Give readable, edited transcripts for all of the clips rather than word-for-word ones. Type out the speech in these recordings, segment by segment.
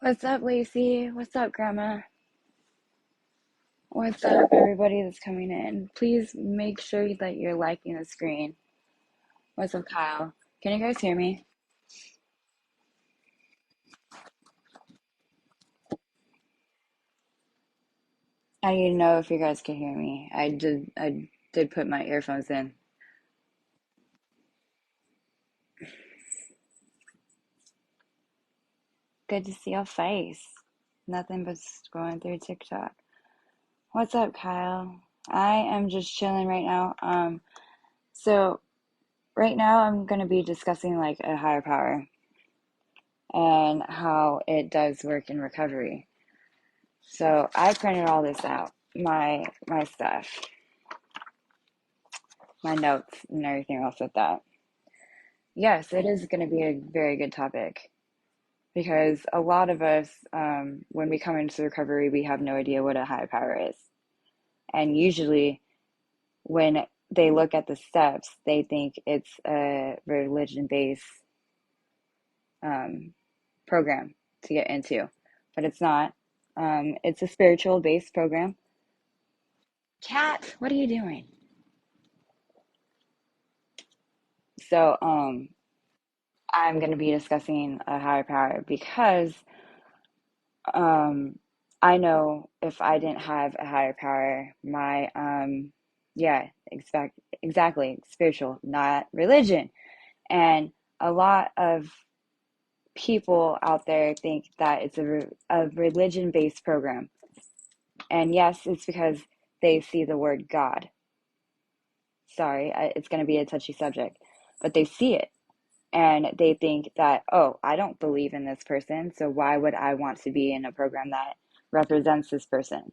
What's up, Lacey? What's up, Grandma? What's up, everybody that's coming in? Please make sure that you're liking the screen. What's up, Kyle? Can you guys hear me? I need to know if you guys can hear me. I did put my earphones in. Good to see your face. Nothing but scrolling through TikTok. What's up, Kyle? I am just chilling right now. So right now I'm gonna be discussing like a higher power and how it does work in recovery. So I printed all this out, my stuff, my notes and everything else with that. Yes, it is going to be a very good topic because a lot of us, when we come into recovery, we have no idea what a higher power is. And usually, when they look at the steps, they think it's a religion-based um, program to get into, but it's not. It's a spiritual-based program. Cat, what are you doing? So, I'm going to be discussing a higher power because um, I know if I didn't have a higher power, yeah, exactly, spiritual, not religion. And a lot of people out there think that it's a religion-based program. And yes, it's because they see the word God. Sorry, it's going to be a touchy subject, but they see it. And they think that, oh, I don't believe in this person, so why would I want to be in a program that represents this person?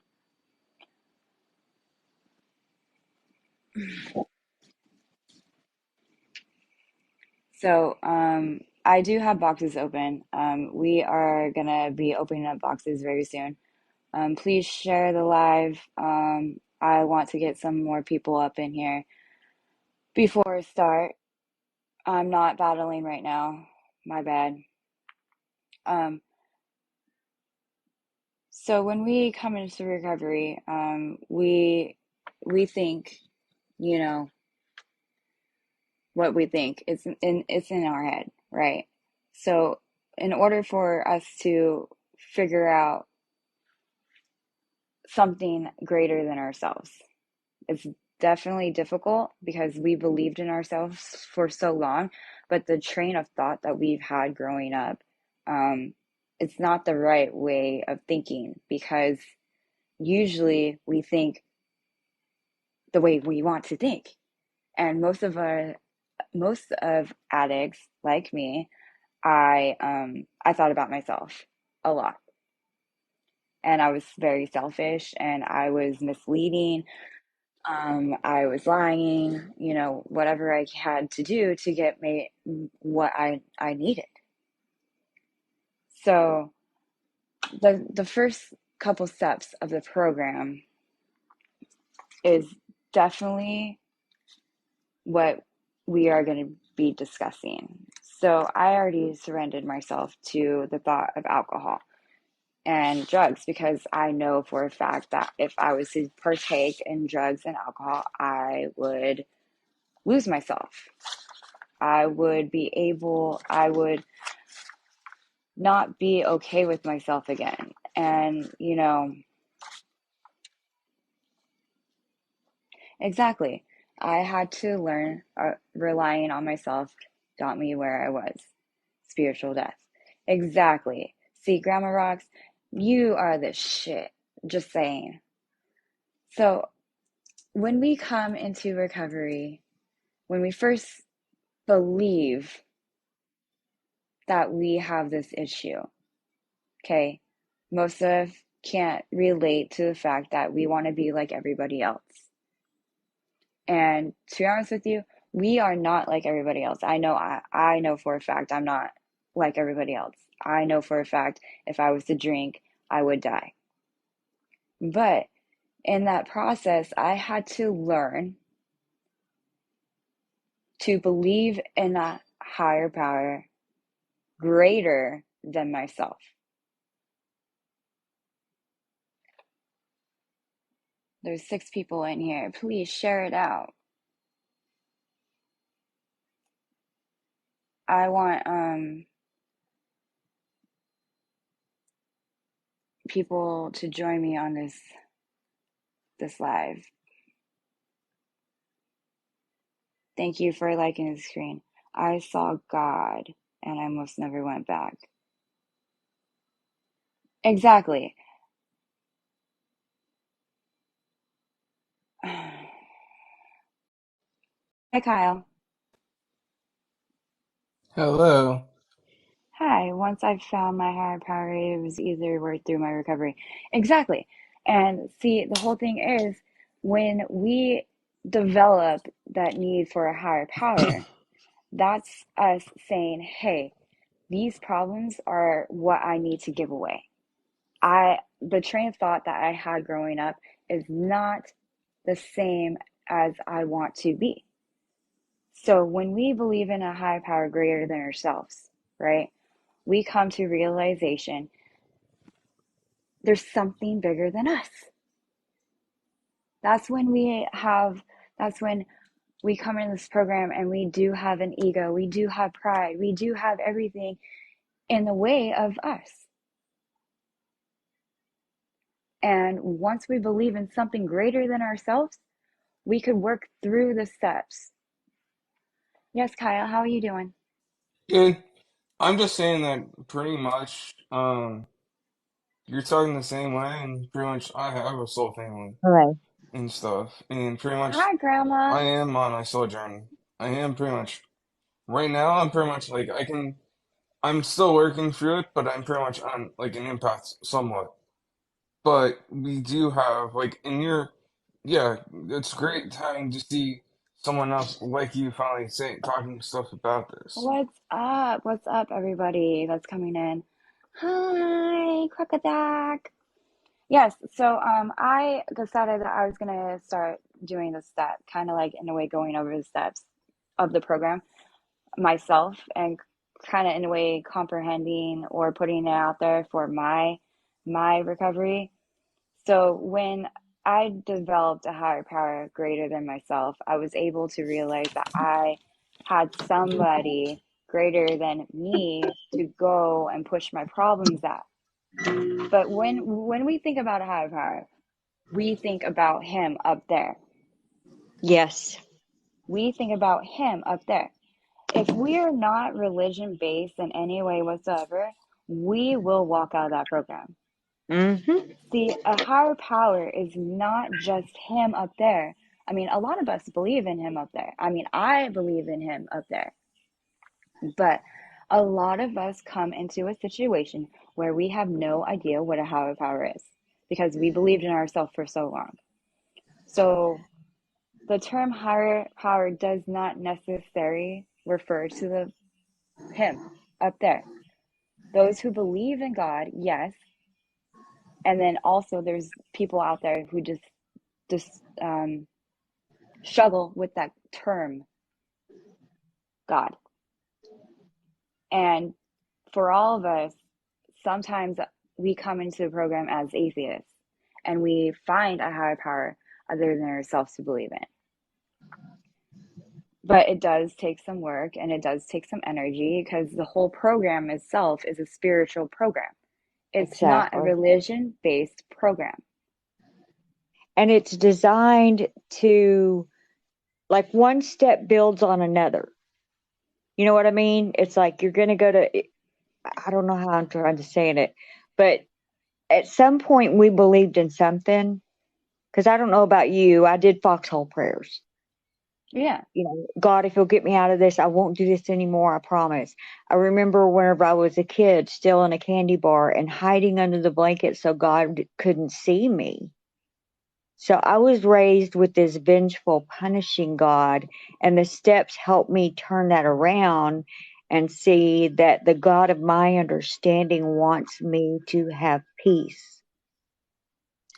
So, I do have boxes open. We are gonna be opening up boxes very soon. Please share the live. I want to get some more people up in here before I start. I'm not battling right now. My bad. Um, so when we come into recovery, we think, you know, what we think. It's in our head, right? So in order for us to figure out something greater than ourselves, it's definitely difficult because we believed in ourselves for so long, but the train of thought that we've had growing up, um, it's not the right way of thinking because usually we think the way we want to think. And most of addicts like me, I thought about myself a lot, and I was very selfish, and I was misleading. I was lying, whatever I had to do to get me what I needed. So the first couple steps of the program is definitely what we are going to be discussing. So I already surrendered myself to the thought of alcohol and drugs because I know for a fact that if I was to partake in drugs and alcohol, I would lose myself. I would not be okay with myself again. And, exactly. I had to learn relying on myself got me where I was. Spiritual death. Exactly. See, Grandma Rocks, you are the shit. Just saying. So, when we come into recovery, when we first believe that we have this issue, okay, most of can't relate to the fact that we want to be like everybody else. And to be honest with you, we are not like everybody else. I know for a fact I'm not like everybody else. I know for a fact if I was to drink, I would die. But in that process, I had to learn to believe in a higher power greater than myself. There's 6 people in here. Please share it out. I want people to join me on this live. Thank you for liking the screen. I saw God and I almost never went back. Exactly. Hi, Kyle. Hello. Hi. Once I found my higher power, it was easier to work through my recovery. Exactly. And see, the whole thing is when we develop that need for a higher power, that's us saying, hey, these problems are what I need to give away. The train of thought that I had growing up is not the same as I want to be. So when we believe in a higher power greater than ourselves, right? We come to realization there's something bigger than us. That's when that's when we come in this program and we do have an ego, we do have pride, we do have everything in the way of us. And once we believe in something greater than ourselves, we could work through the steps. Yes, Kyle, how are you doing? Good. I'm just saying that pretty much, you're talking the same way, and pretty much I have a soul family Hello. and stuff, and pretty much Hi, Grandma. I am on my soul journey. I am pretty much right now. I'm pretty much like I'm still working through it, but I'm pretty much on like an impasse somewhat. But we do have like in your, yeah, it's great having to see someone else like you finally say talking stuff about this. What's up? What's up, everybody that's coming in? Hi, Crocodile. Yes, so I decided that I was gonna start doing the step, kind of like in a way going over the steps of the program myself and kind of in a way comprehending or putting it out there for my recovery. So when I developed a higher power greater than myself, I was able to realize that I had somebody greater than me to go and push my problems at. But when we think about a higher power, we think about him up there. Yes. We think about him up there. If we're not religion based in any way whatsoever, we will walk out of that program. Mm-hmm. See, a higher power is not just him up there. I mean, a lot of us believe in him up there. I mean, I believe in him up there. But a lot of us come into a situation where we have no idea what a higher power is because we believed in ourselves for so long. So the term higher power does not necessarily refer to the him up there. Those who believe in God, yes. And then also there's people out there who just struggle with that term, God. And for all of us, sometimes we come into the program as atheists and we find a higher power other than ourselves to believe in. But it does take some work and it does take some energy because the whole program itself is a spiritual program. It's not a Exactly. religion based program. And it's designed to, like, one step builds on another. You know what I mean? It's like you're going to go to, I don't know how I'm trying to say it, but at some point we believed in something. Because I don't know about you, I did foxhole prayers. Yeah, You know, God, if you'll get me out of this, I won't do this anymore. I promise. I remember whenever I was a kid, still in a candy bar and hiding under the blanket so God couldn't see me. So I was raised with this vengeful, punishing God, and the steps helped me turn that around and see that the God of my understanding wants me to have peace,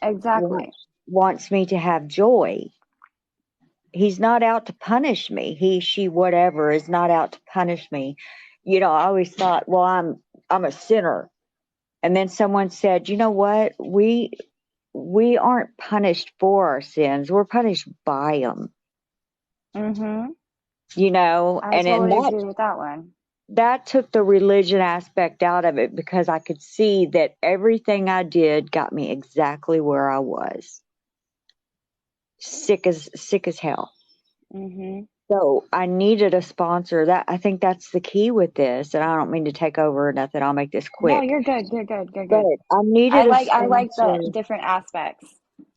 exactly. wants me to have joy. He's not out to punish me. He, she, whatever is not out to punish me. You know, I always thought, well, I'm a sinner. And then someone said, you know what? we aren't punished for our sins. We're punished by them, Mm-hmm. and I in totally agree with that one. that took the religion aspect out of it because I could see that everything I did got me exactly where I was, sick as hell. Mm-hmm. So I needed a sponsor. That I think that's the key with this. And I don't mean to take over or nothing. I'll make this No, quick. you're good. You're good. You're But good. I needed a I like the sponsor. different aspects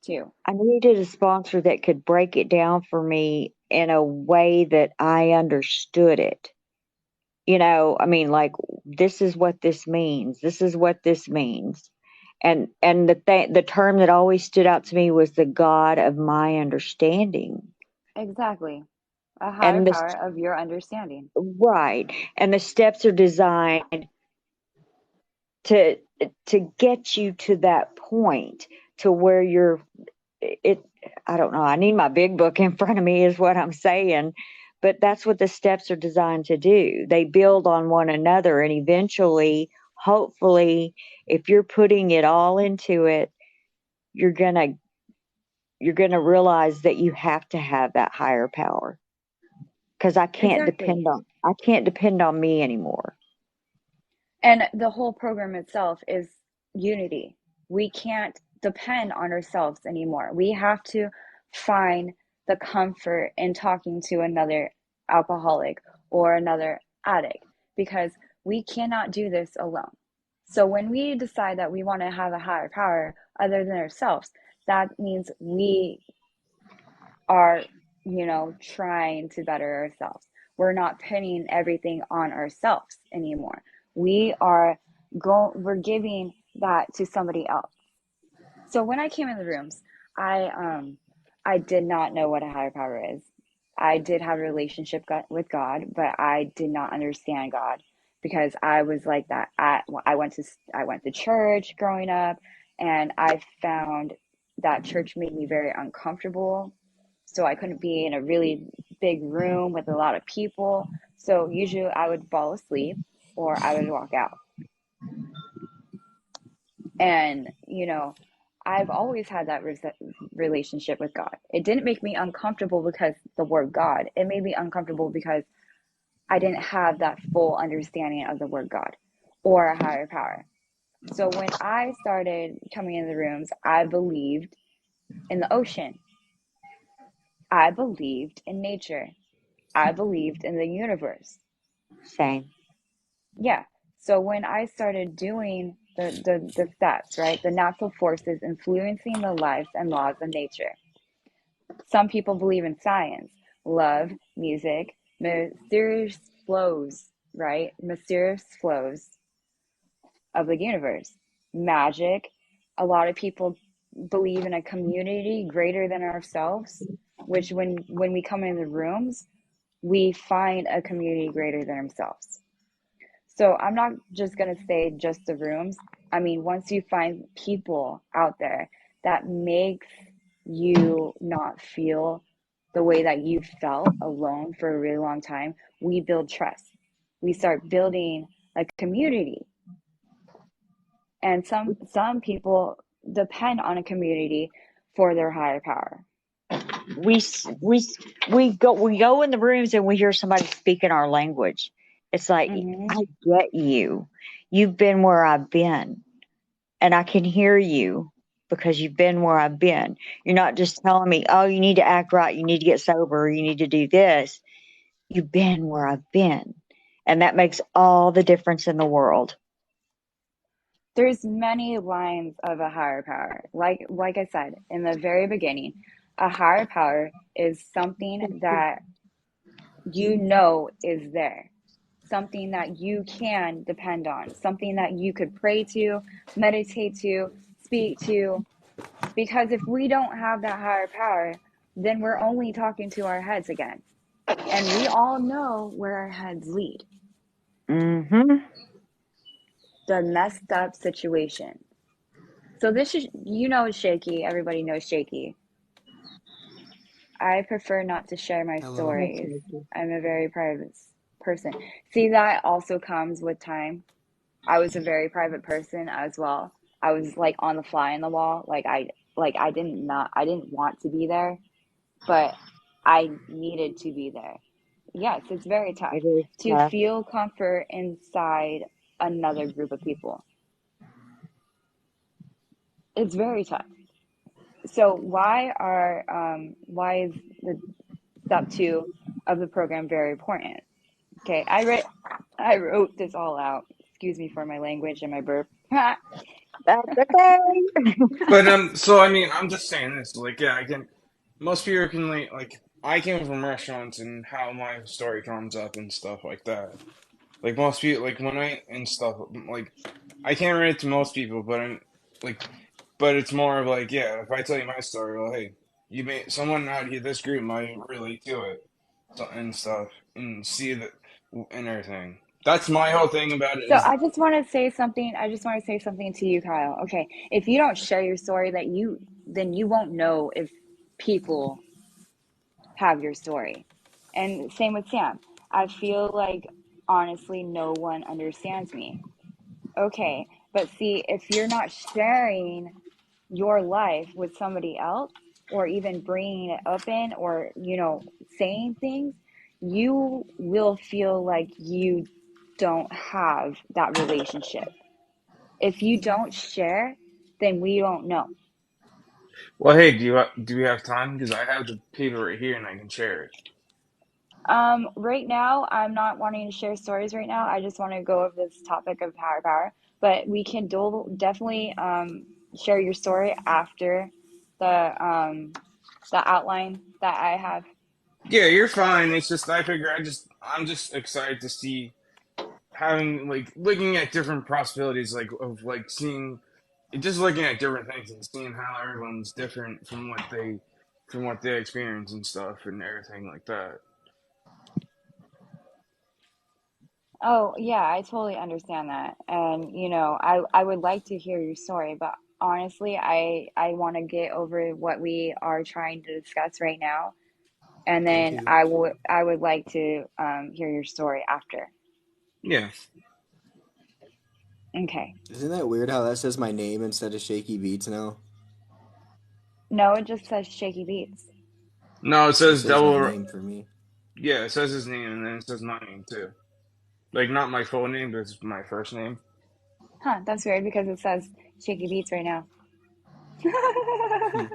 too. I needed a sponsor that could break it down for me in a way that I understood it. I mean, like, this is what this means. This is what this means. And the term that always stood out to me was the God of my understanding. Exactly. A higher And the power of your understanding. right. And the steps are designed to get you to that point to where you're it I don't know, I need my big book in front of me is what I'm saying, but that's what the steps are designed to do. They build on one another, and eventually, hopefully, if you're putting it all into it, you're going to realize that you have to have that higher power, cuz Exactly. I can't depend on me anymore. And the whole program itself is unity. We can't depend on ourselves anymore. We have to find the comfort in talking to another alcoholic or another addict because we cannot do this alone. So when we decide that we want to have a higher power other than ourselves, that means we are, trying to better ourselves. We're not putting everything on ourselves anymore. We're giving that to somebody else. So when I came in the rooms, I did not know what a higher power is. I did have a relationship with God, but I did not understand God because I was like that. I went to church growing up, and I found that church made me very uncomfortable. So I couldn't be in a really big room with a lot of people. So usually I would fall asleep or I would walk out. And, I've always had that relationship with God. It didn't make me uncomfortable because the word God. It made me uncomfortable because I didn't have that full understanding of the word God or a higher power. So when I started coming in the rooms, I believed in the ocean. I believed in nature. I believed in the universe. Same. Yeah. So when I started doing the steps, right, the natural forces influencing the lives and laws of nature. Some people believe in science, love, music, mysterious flows, right? Mysterious flows of the universe, magic. A lot of people believe in a community greater than ourselves, which when we come in the rooms, we find a community greater than ourselves. So I'm not just going to say just the rooms. I mean, once you find people out there that makes you not feel the way that you felt alone for a really long time, we build trust. We start building a community. And some people depend on a community for their higher power. we we go in the rooms and we hear somebody speaking our language. It's like, Mm-hmm. I get you. You've been where I've been, and I can hear you because you've been where I've been. You're not just telling me, oh, you need to act right, you need to get sober, or you need to do this. You've been where I've been, and that makes all the difference in the world. There's many lines of a higher power. Like I said in the very beginning, a higher power is something that is there, something that you can depend on, something that you could pray to, meditate to, speak to. Because if we don't have that higher power, then we're only talking to our heads again. And we all know where our heads lead. Mm-hmm. The messed up situation. So this is, shaky. Everybody knows shaky. I prefer not to share my Hello. stories. I'm a very private person. See, that also comes with time. I was a very private person as well. I was like on the fly in the wall. like I didn't want to be there, but I needed to be there. Yes, it's very tough It is to tough. feel comfort inside another group of people. It's very tough. So why is the step two of the program very important? Okay, I wrote this all out. Excuse me for my language and my burp. That's okay. But so I mean, I'm just saying this. Like, yeah, I can. Most people can like. I came from restaurants and how my story comes up and stuff like that. Like most people, like when I and stuff, like I can't relate to most people, but I'm like, but it's more of like, yeah, if I tell you my story, well, hey, you may someone out here, this group might relate to it, so, and stuff, and see that and everything. That's my whole thing about it So is, I just want to say something. I just want to say something to you, Kyle. Okay, if you don't share your story, then you won't know if people have your story. And same with Sam. I feel like honestly, no one understands me. Okay, but see, if you're not sharing your life with somebody else, or even bringing it up in, or, saying things, you will feel like you don't have that relationship. If you don't share, then we don't know. well, hey, do we have time? Because I have the paper right here and I can share it. Right now, I'm not wanting to share stories right now. I just want to go over this topic of higher power, but we can definitely share your story after the outline that I have. Yeah, you're fine. It's just I figure I'm just excited to see having like looking at different possibilities like of like seeing just looking at different things and seeing how everyone's different from what they experience and stuff and everything like that. Oh, yeah, I totally understand that. And, I would like to hear your story, but honestly, I want to get over what we are trying to discuss right now, and Thank then you. I would like to hear your story after. Yeah. Okay. Isn't that weird how that says my name instead of Shaky Beats now? No, it just says Shaky Beats. No, it It says says my double. name for me. Yeah, it says his name and then it says my name too. Like not my full name, but it's my first name. Huh, that's weird because it says Shaky Beats right now. Hmm.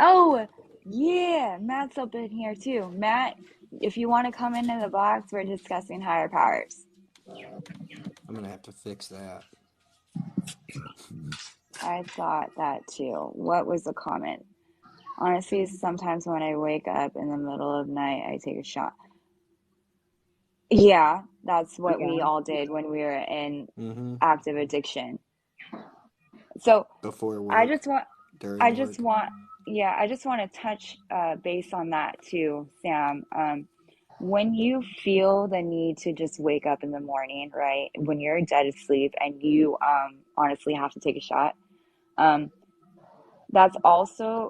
Oh, yeah, Matt's up in here too. Matt, if you want to come into the box, we're discussing higher powers. I'm gonna have to fix that. I thought that too. What was the comment? Honestly, sometimes when I wake up in the middle of the night, I take a shot. Yeah, that's what we Yeah. all did when we were in Mm-hmm. active addiction. So Before I work, just want, I during just work. want, yeah, I just want to touch base on that too, Sam. When you feel the need to just wake up in the morning, right? When you're dead asleep and you honestly have to take a shot, um,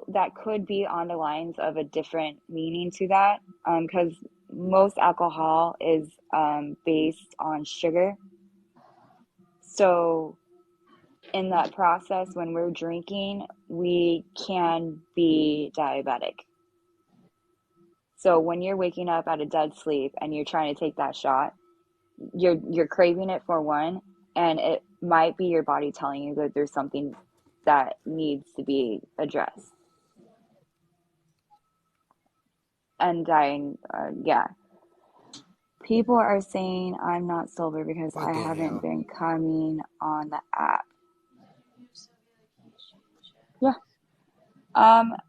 that could be on the lines of a different meaning to that, because most alcohol is based on sugar. So in that process, when we're drinking, we can be diabetic. So when you're waking up out of dead sleep and you're trying to take that shot, you're craving it for one, and it might be your body telling you that there's something that needs to be addressed. And dying, yeah. People are saying I'm not sober because I Fucking haven't hell. been coming on the app. Yeah.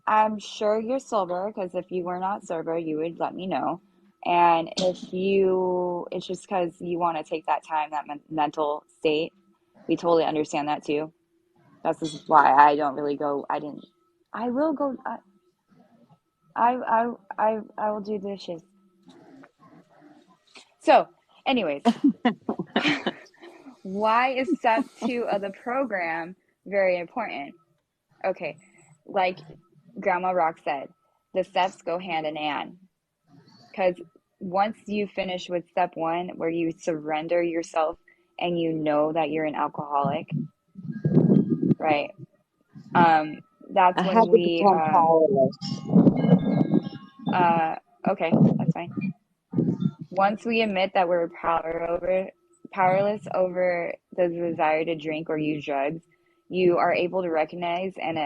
I'm sure you're sober because if you were not sober, you would let me know. And it's just because you want to take that time, that mental state. We totally understand that too. That's just why I don't really go. I will go. I will do dishes. So, anyways, why is step two of the program very important? Okay, like Grandma Rock said, the steps go hand in hand. Because once you finish with step one, where you surrender yourself and you know that you're an alcoholic, right? Um, I that's had when to we, become powerless. okay, that's fine. Once we admit that we're powerless over the desire to drink or use drugs, you are able to recognize and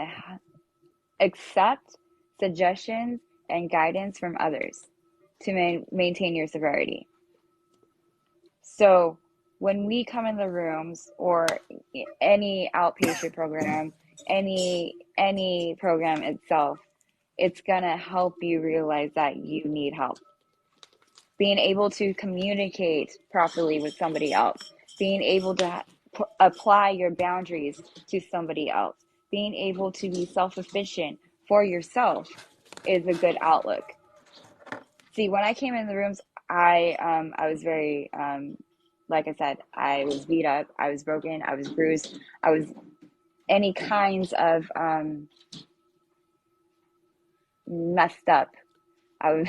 accept suggestions and guidance from others to maintain your sobriety. So when we come in the rooms or any outpatient program, any program itself, it's gonna help you realize that you need help. Being able to communicate properly with somebody else, being able to apply your boundaries to somebody else, being able to be self-sufficient for yourself is a good outlook. See, when I came in the rooms, I was very like I said, I was beat up, I was broken, I was bruised, I was any kinds of messed up. I was,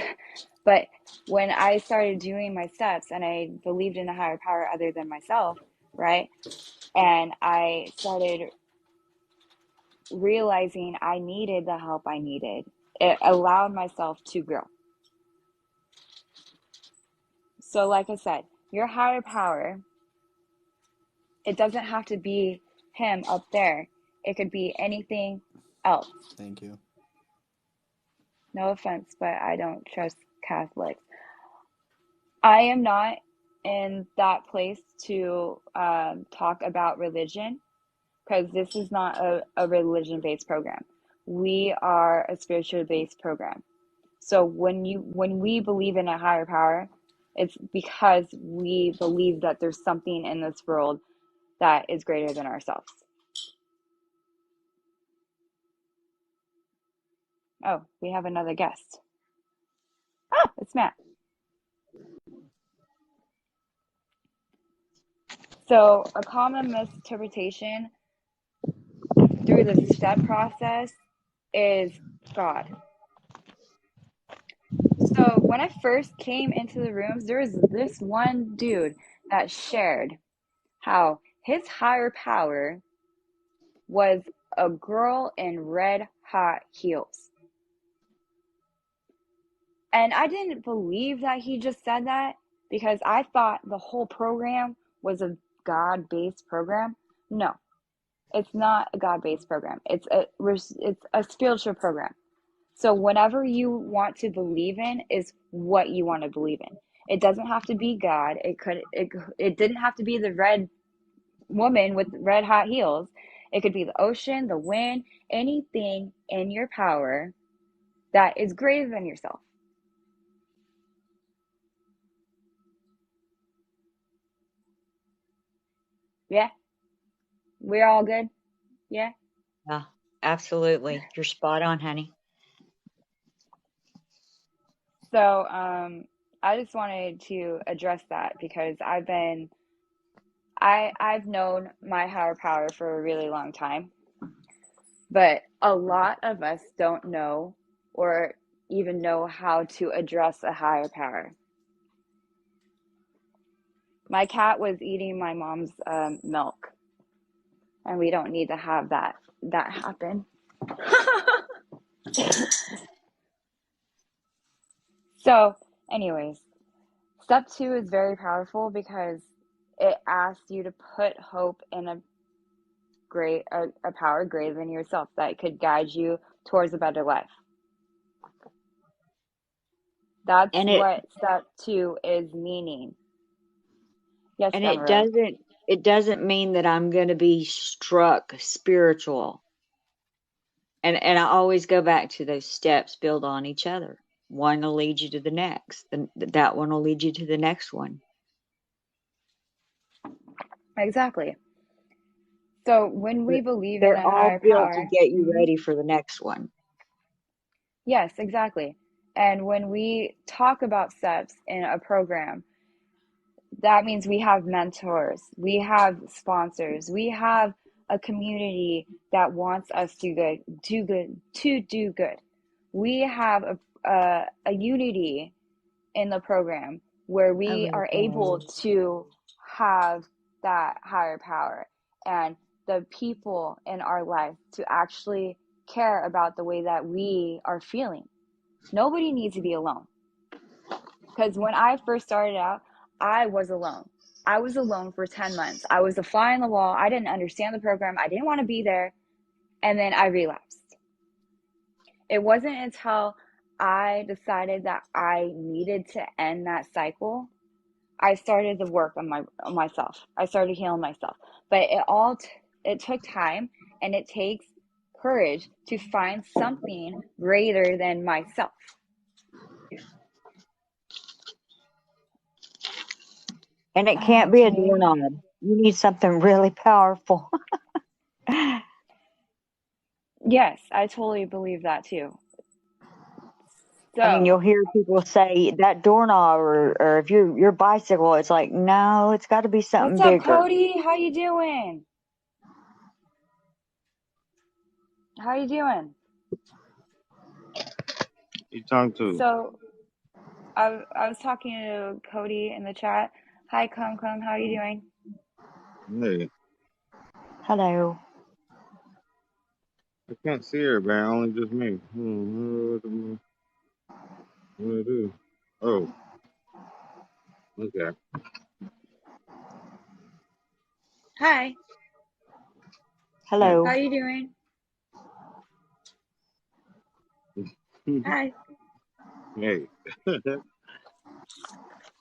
but when I started doing my steps and I believed in a higher power other than myself, right? And I started realizing I needed the help I needed. It allowed myself to grow. So, like I said, your higher power, it doesn't have to be him up there. It could be anything else. Thank you. No offense, but I don't trust Catholics. I am not in that place to talk about religion because this is not a religion-based program. We are a spiritual-based program. So when we believe in a higher power, it's because we believe that there's something in this world that is greater than ourselves. Oh, we have another guest. Oh, it's Matt. So a common misinterpretation through the step process is God. So when I first came into the rooms, there was this one dude that shared how his higher power was a girl in red hot heels. And I didn't believe that he just said that because I thought the whole program was a God-based program. No, it's not a God-based program. It's a spiritual program. So whatever you want to believe in is what you want to believe in. It doesn't have to be God. It didn't have to be the red woman with red hot heels. It could be the ocean, the wind, anything in your power that is greater than yourself. Yeah, we're all good. Yeah. Yeah, absolutely. You're spot on, honey. So I just wanted to address that because I've known my higher power for a really long time, but a lot of us don't know or even know how to address a higher power. My cat was eating my mom's milk, and we don't need to have that happen. So, anyways, step 2 is very powerful because it asks you to put hope in a power greater than yourself that could guide you towards a better life. That's And what step 2 is meaning. Yes, it Demerara. doesn't mean that I'm going to be struck spiritual. And I always go back to those steps build on each other. One will lead you to the next. That one will lead you to the next one. Exactly. So when we believe in They're a all higher built to power, get you ready for the next one. yes, exactly. And when we talk about steps in a program, that means we have mentors, we have sponsors, we have a community that wants us to do good. We have a unity in the program where we are able to have that higher power. And the people in our life to actually care about the way that we are feeling. Nobody needs to be alone. Because when I first started out, I was alone. I was alone for 10 months. I was a fly on the wall. I didn't understand the program. I didn't want to be there. And then I relapsed. It wasn't until I decided that I needed to end that cycle, I started the work on myself. I started healing myself. But it took time, and it takes courage to find something greater than myself. And it can't be a doorknob. You need something really powerful. Yes, I totally believe that too. So, I mean, you'll hear people say that doorknob or if your bicycle, it's like, no, it's got to be something what's up, bigger. Cody? How you doing? How you doing? You talking to? So, I was talking to Cody in the chat. Hi, Kung Kung. How are you doing? Hey, Hello. I can't see her, man. Only just me. What do I do? Oh, okay. Hi. Hello. How you doing? Hi. Hey.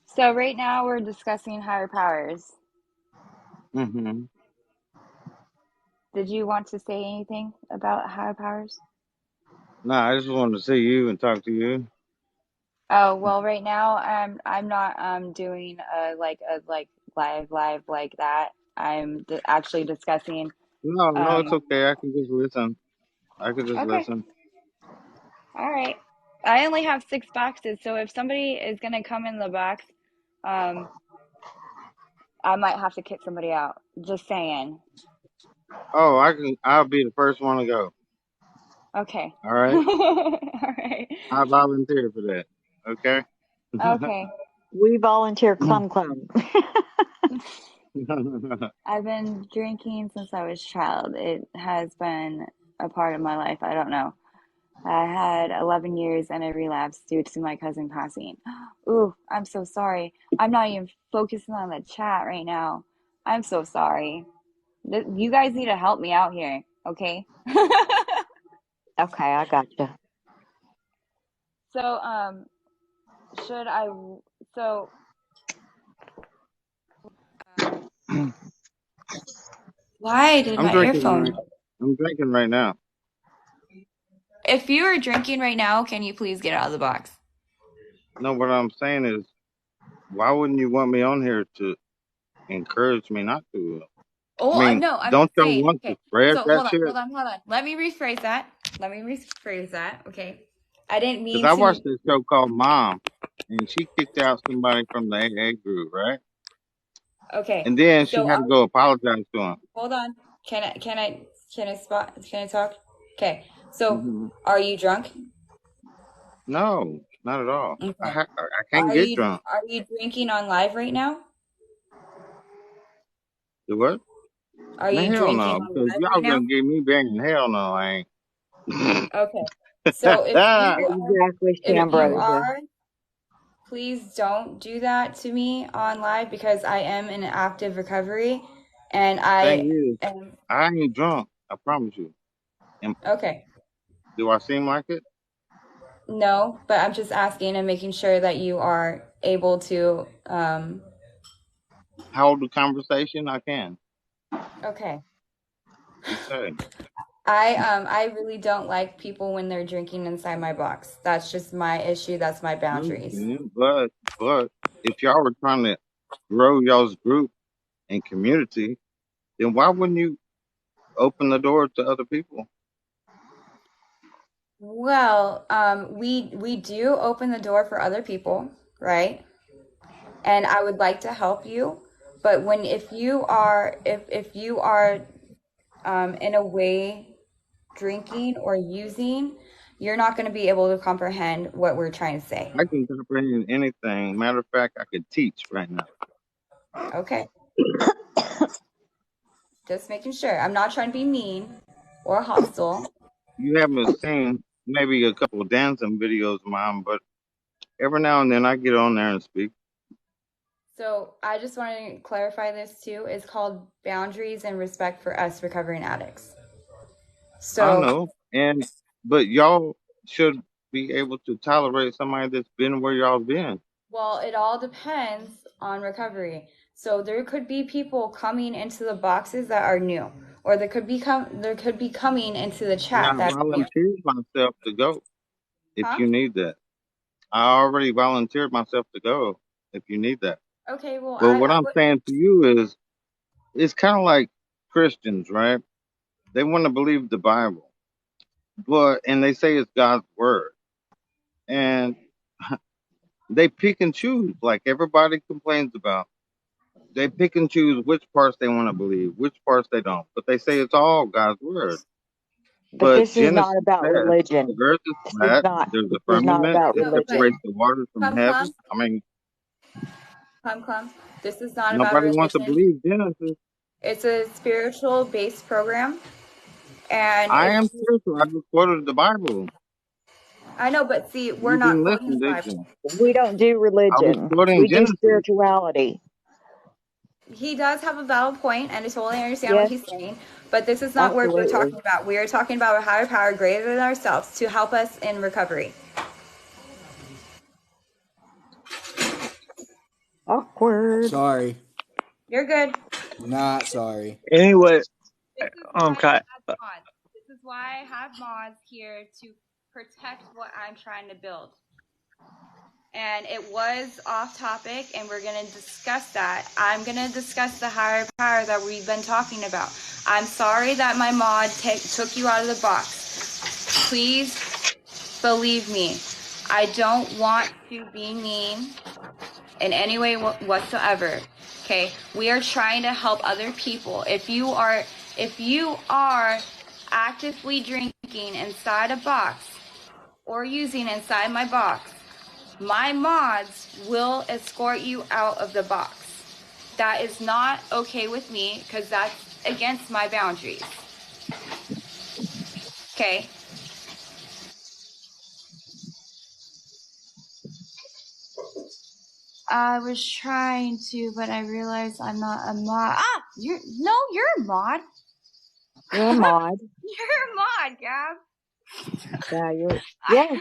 So right now we're discussing higher powers. Mm-hmm. Did you want to say anything about higher powers? Nah, I just wanted to see you and talk to you. Oh, well, right now I'm not doing a live like that. I'm actually discussing No, it's okay. I can just listen. I can just okay. listen. All right. I only have 6 boxes, so if somebody is gonna come in the box, I might have to kick somebody out. Just saying. Oh, I'll be the first one to go. Okay. All right. All right. I volunteer for that. Okay. Okay. We volunteer Clum Clum. I've been drinking since I was a child. It has been a part of my life. I don't know. I had 11 years and a relapse due to my cousin passing. Ooh, I'm so sorry. I'm not even focusing on the chat right now. I'm so sorry. You guys need to help me out here, okay? Okay, I gotcha. So, should I, so, why did I'm my drinking earphone? I'm drinking right now. If you are drinking right now, can you please get out of the box? No, what I'm saying is, why wouldn't you want me on here to encourage me not to? Oh, I mean, no, I'm don't y'all saying, want to okay. spread So that hold shit? on. Let me rephrase that. Okay. I didn't Because mean I to. watched this show called Mom, and she kicked out somebody from the AA group, right? Okay. And then she So had to go apologize to him. hold on. Can I talk? Okay. So Hmm. are you drunk? No, not at all. Okay. I can't get drunk. Are you drinking on live right now? Do what? Are Man, you hell drinking no. on Because live right y'all now? gonna get me banging. Hell no, I ain't. Okay. So Exactly, if you Ambrosia. are, please don't do that to me on live because I am in active recovery and I Thing is, am I ain't drunk. I promise you. And okay. do I seem like it? No, but I'm just asking and making sure that you are able to Hold the conversation? I can. okay. Okay. I really don't like people when they're drinking inside my box. That's just my issue. That's my boundaries. But if y'all were trying to grow y'all's group and community, then why wouldn't you open the door to other people? Well, we do open the door for other people, right? And I would like to help you, but if you are in a way drinking or using, you're not going to be able to comprehend what we're trying to say. I can comprehend anything. Matter of fact, I could teach right now. Okay. Just making sure. I'm not trying to be mean or hostile. You haven't seen maybe a couple of dancing videos of mine, but every now and then I get on there and speak. So I just want to clarify this too. It's called boundaries and respect for us recovering addicts. I So, know, but y'all should be able to tolerate somebody that's been where y'all been. well, it all depends on recovery. So there could be people coming into the boxes that are new, or there could be coming into the And I chat that are new. volunteered myself to go if Huh? you need that. I already volunteered myself to go if you need that. Okay, well, But what I'm saying to you is, it's kind of like Christians, right? They want to believe the Bible, and they say it's God's word, and they pick and choose, like everybody complains about. They pick and choose which parts they want to believe, which parts they don't. But they say it's all God's word. But But this is Genesis not about says the religion. earth is flat. There's This a is not firmament about that no, but separates religion. the waters from Clum, heaven. I mean, Clum, this is not about nobody wants to religion. believe Genesis. It's a spiritual based program. And I if am spiritual. I just quoted the Bible. I know, but see, we're You not didn't quoting the listen, did Bible. you? We don't do I was religion. quoting We do Genesis. spirituality. He does have a valid point, and I totally understand what Yes, he's saying. But this is not what we're absolutely. talking about. We are talking about a higher power greater than ourselves to help us in recovery. Awkward. Sorry. You're good. Not sorry. Anyway, This is why I okay. have mods. This is why I have mods here to protect what I'm trying to build. And it was off topic, and we're going to discuss that. I'm going to discuss the higher power that we've been talking about. I'm sorry that my mod took you out of the box. Please believe me. I don't want to be mean in any way whatsoever. Okay? We are trying to help other people. If you are actively drinking inside a box or using inside my box, my mods will escort you out of the box. That is not okay with me because that's against my boundaries. Okay? I was trying to, but I realized I'm not a mod. You're a mod. You're a mod. You're a mod, Gab. Yeah, yes,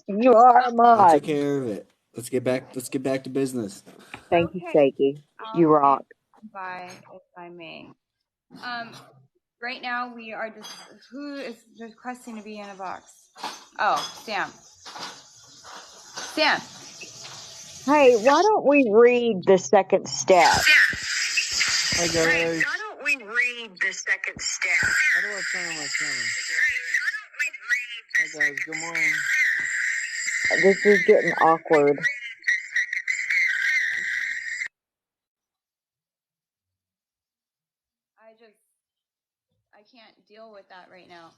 you are a I took mod. care of it. Let's get back to business. Thank you, Okay. Shaky. You rock. By if I may. Right now we are just who is requesting to be in a box? Oh, Sam. Sam. Hey, why don't we read the second step? Hi guys. Why don't we read the second step? How do I turn on my camera? Hi guys. Good morning. This is getting awkward. I can't deal with that right now.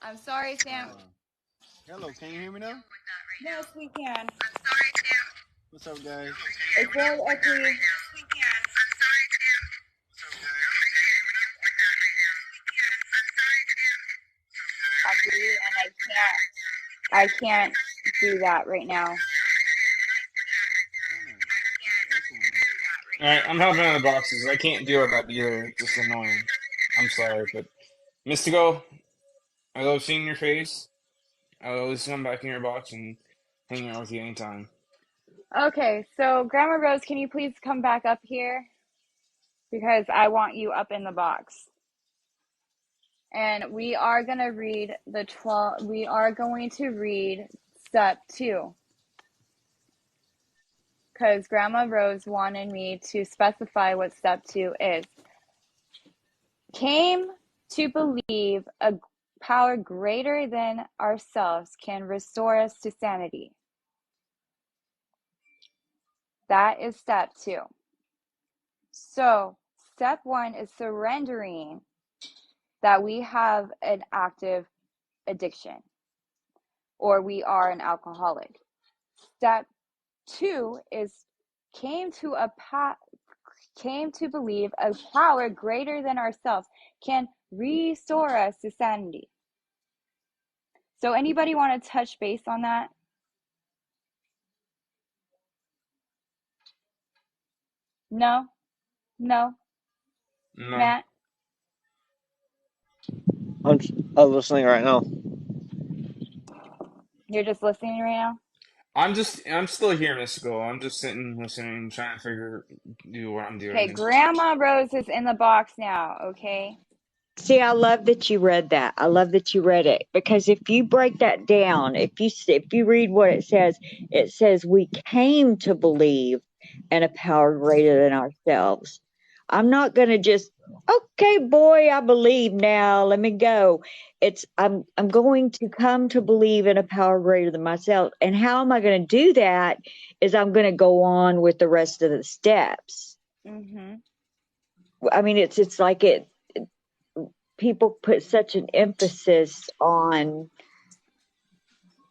I'm sorry, Sam. Hello. Can you hear me now? Yes, we can. What's up, guys? It's very echoey. And I can't do that right now. Alright, I'm helping out the boxes. I can't deal with that either. It's just annoying. I'm sorry, but Mystico, I love seeing your face. I'll always come back in your box and hang out with you anytime. Okay, so Grandma Rose, can you please come back up here? Because I want you up in the box. And we are going to read step 2. Because Grandma Rose wanted me to specify what step 2 is. Came to believe a power greater than ourselves can restore us to sanity. That is step 2. So, step 1 is surrendering that we have an active addiction or we are an alcoholic. Step 2 is came to came to believe a power greater than ourselves can restore us to sanity. So anybody want to touch base on that? No? No? No, Matt? I'm listening right now. You're just listening right now? I'm still here, Mystical. I'm just sitting, listening, trying to do what I'm Okay, doing. Grandma Rose is in the box now, okay? See, I love that you read that. I love that you read it because if you break that down, if you read what it says we came to believe in a power greater than ourselves. I'm not going to just okay, boy, I believe now. Let me go. I'm going to come to believe in a power greater than myself. And how am I going to do that? Is I'm going to go on with the rest of the steps. Mm-hmm. I mean, it's like people put such an emphasis on,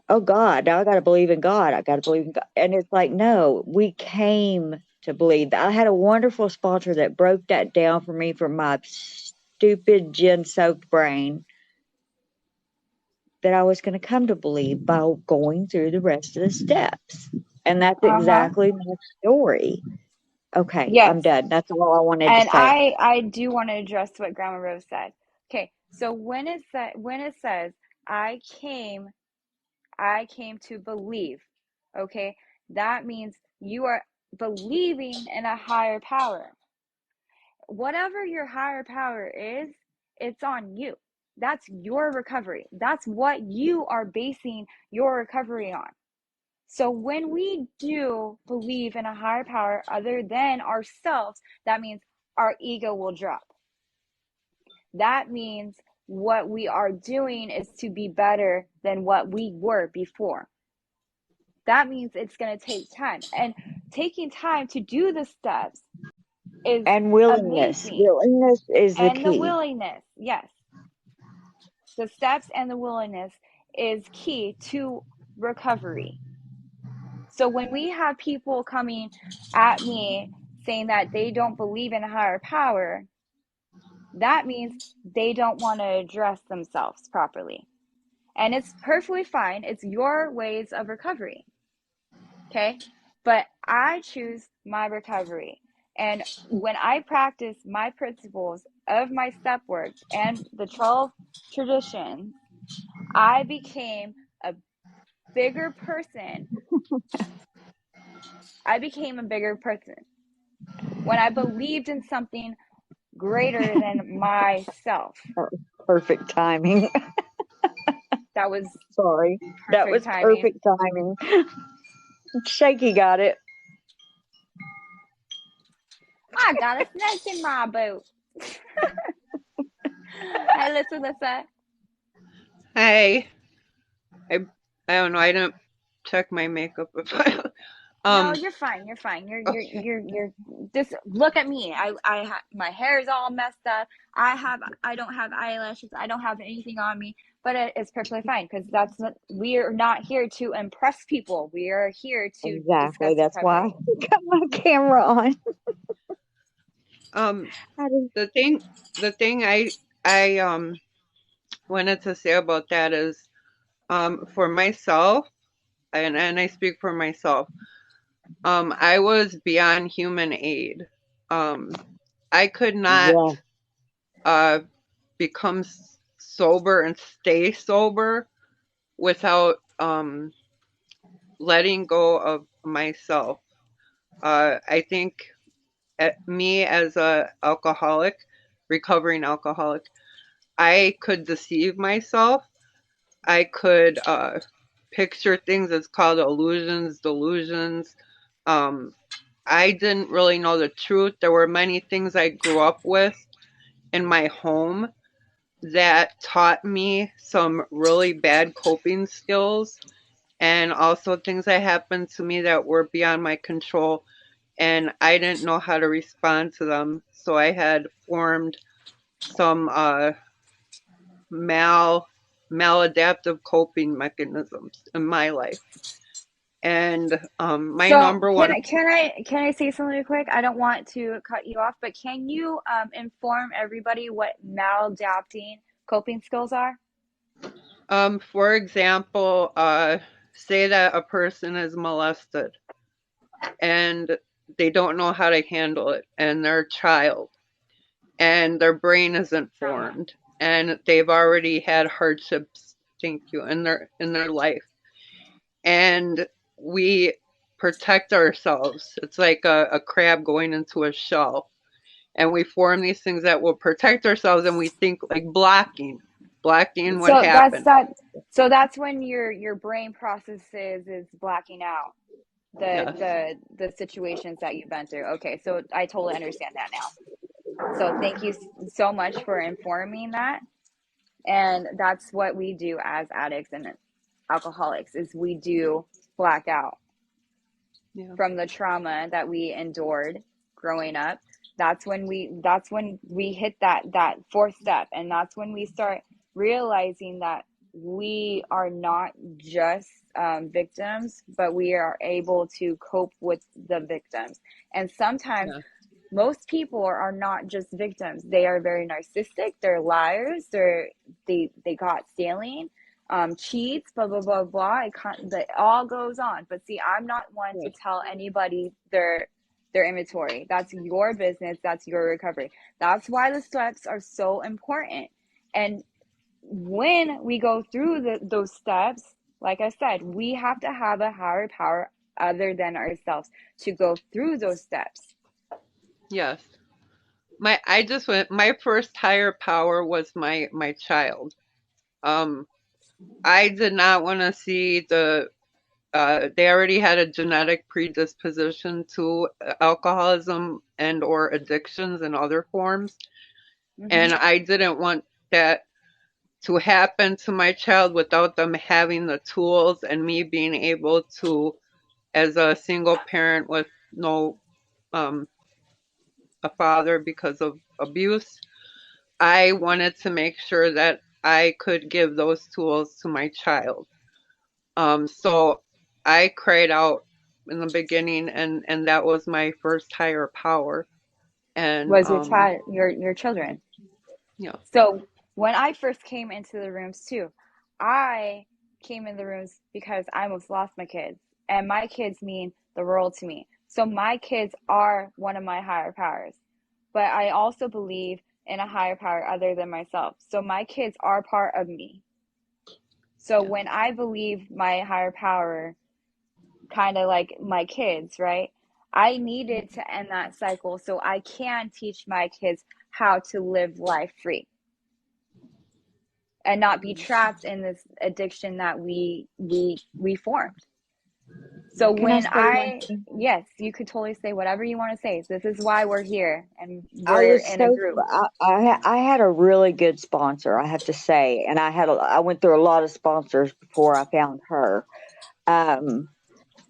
oh God, now I got to believe in God. I got to believe in God. And it's like, no, we came to believe. I had a wonderful sponsor that broke that down for me from my stupid gin soaked brain that I was going to come to believe by going through the rest of the steps. And that's Uh-huh. exactly my story. Okay, Yes. I'm done. That's all I wanted to And say. I do want to address what Grandma Rose said. Okay, so when it says I came to believe, okay, that means you are believing in a higher power. Whatever your higher power is, it's on you. That's your recovery. That's what you are basing your recovery on. So when we do believe in a higher power other than ourselves, that means our ego will drop. That means what we are doing is to be better than what we were before. That means it's going to take time. And taking time to do the steps is And willingness. amazing. Willingness is the And the key. willingness, yes. The steps and the willingness is key to recovery. So when we have people coming at me saying that they don't believe in a higher power, that means they don't want to address themselves properly. And it's perfectly fine. It's your ways of recovery. Okay? But I choose my recovery. And when I practice my principles of my step work and the 12 traditions, I became a bigger person. I became a bigger person when I believed in something greater than myself. Perfect timing. That was Sorry. That perfect was timing. perfect timing. Shaky got it. I got a snake in my boot. Hey, listen, Lissa. Hey, I I don't know. I didn't check my makeup if I No, um you're fine. You're fine. okay. You're just look at me. My hair is all messed up. I don't have eyelashes. I don't have anything on me, but it's perfectly fine because that's not, we are not here to impress people. We are here to Exactly. discuss That's why recovery. I got my camera on. Um I didn't- the thing I wanted to say about that is for myself and I speak for myself. I was beyond human aid. Um I could not Yeah. uh become sober and stay sober without letting go of myself. I think me as a alcoholic, recovering alcoholic, I could deceive myself. I could picture things as called illusions, delusions. Um, I didn't really know the truth. There were many things I grew up with in my home that taught me some really bad coping skills and also things that happened to me that were beyond my control and I didn't know how to respond to them. So I had formed some mal maladaptive coping mechanisms in my life. And my So number one, can I say something real quick? I don't want to cut you off, but can you inform everybody what maladapting coping skills are? for example, say that a person is molested and they don't know how to handle it, and they're a child, and their brain isn't formed, and they've already had hardships, thank you, in their life, and we protect ourselves. It's like a crab going into a shell, and we form these things that will protect ourselves, and we think like blocking what So that's happened. that. So that's when your brain processes is blacking out Yes. the situations that you've been through. Okay, so I totally understand that now. So thank you so much for informing that. And that's what we do as addicts and alcoholics is we do black out Yeah. from the trauma that we endured growing up. That's when we hit that fourth step, and that's when we start realizing that we are not just victims, but we are able to cope with the victims. And sometimes Yeah. most people are not just victims. They are very narcissistic, they're liars, they got stealing, cheats, blah blah blah blah. It all goes on. But see, I'm not one to Yes. tell anybody their inventory. That's your business, that's your recovery. That's why the steps are so important. And when we go through those steps, like I said, we have to have a higher power other than ourselves to go through those steps. Yes. I just went, my first higher power was my child. Um, I did not want to see they already had a genetic predisposition to alcoholism and or addictions in other forms. And I didn't want that to happen to my child without them having the tools and me being able to, as a single parent with no um, a father because of abuse, I wanted to make sure that I could give those tools to my child. So I cried out in the beginning, and that was my first higher power. And Was your child your children. yeah, So when I first came into the rooms too, I came in the rooms because I almost lost my kids, and my kids mean the world to me. So my kids are one of my higher powers, but I also believe in a higher power other than myself. So my kids are part of me. So yeah, when I believe my higher power, kind of like my kids, right? I needed to end that cycle so I can teach my kids how to live life free and not be trapped in this addiction that we formed. So Can I when say one I thing? yes, you could totally say whatever you want to say. This is why we're here and I we're was in a so group. I had a really good sponsor, I have to say, and I went through a lot of sponsors before I found her. Um,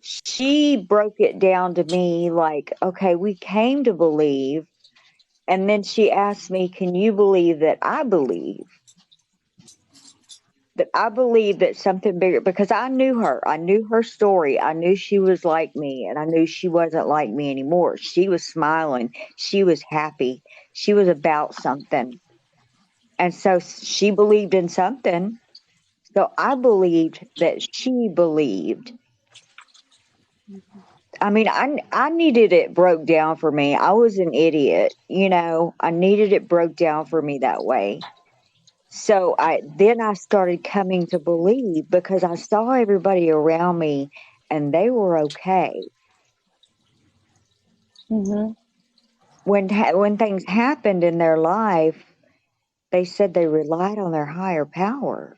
she broke it down to me like, okay, we came to believe, and then she asked me, "Can you believe that I believe?" That I believe that something bigger, because I knew her. I knew her story. I knew she was like me, and I knew she wasn't like me anymore. She was smiling. She was happy. She was about something. And so she believed in something. So I believed that she believed. I mean, I needed it broke down for me. I was an idiot, you know. I needed it broke down for me that way. So I started coming to believe because I saw everybody around me and they were okay. Mm-hmm. When things happened in their life, they said they relied on their higher power.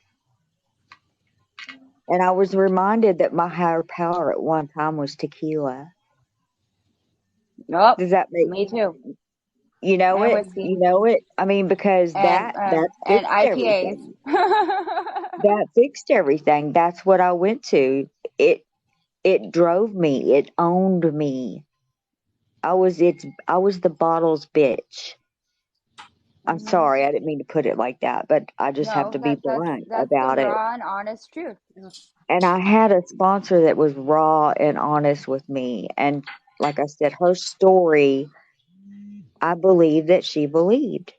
And I was reminded that my higher power at one time was tequila. Nope. Does that make Me too. you know And it? whiskey You know it? I mean, because that and fixed IPAs. everything. That fixed everything. That's what I went to. It drove me. It owned me. I was the bottle's bitch. I'm sorry, I didn't mean to put it like that, but I just have No, to be that's blunt that's the about it. raw and honest truth. And I had a sponsor that was raw and honest with me. And like I said, her story, I believe that she believed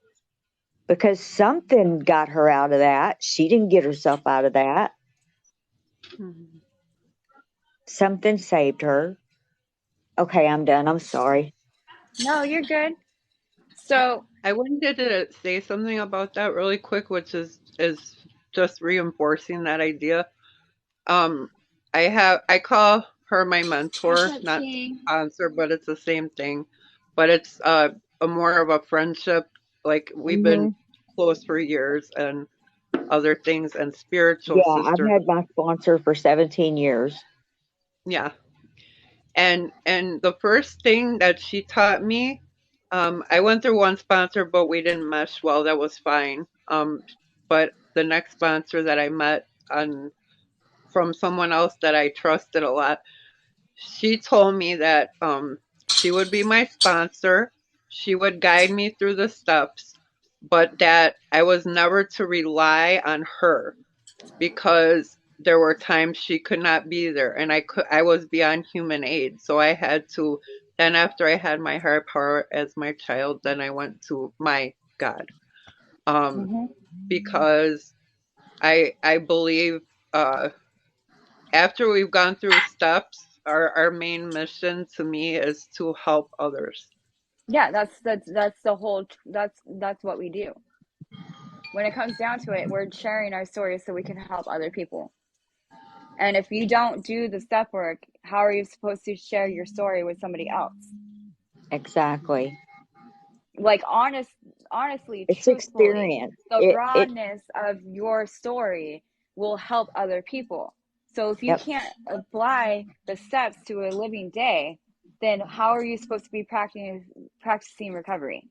because something got her out of that. She didn't get herself out of that. Mhm. Something saved her. Okay, I'm done. I'm sorry. No, you're good. So, I wanted to say something about that really quick, which is just reinforcing that idea. Um, I call her my what's mentor, up, not King? sponsor, but it's the same thing. But it's a more of a friendship. Like we've Hmm. been close for years and other things and spiritual Yeah, I've sisterhood. had my sponsor for 17 years. Yeah. And the first thing that she taught me, I went through one sponsor, but we didn't mesh well. That was fine. But the next sponsor that I met on from someone else that I trusted a lot, she told me that she would be my sponsor. She would guide me through the steps, but that I was never to rely on her because there were times she could not be there and I was beyond human aid. So I had to then after I had my higher power as my child, then I went to my God. Um Hmm. because I believe after we've gone through steps, our main mission to me is to help others. Yeah, that's the whole. That's what we do. When it comes down to it, we're sharing our stories so we can help other people. And if you don't do the step work, how are you supposed to share your story with somebody else? Exactly. Like honestly, It's truthfully, experience. the It rawness of your story will help other people. So if you Yep, can't apply the steps to a living day, then how are you supposed to be practicing recovery?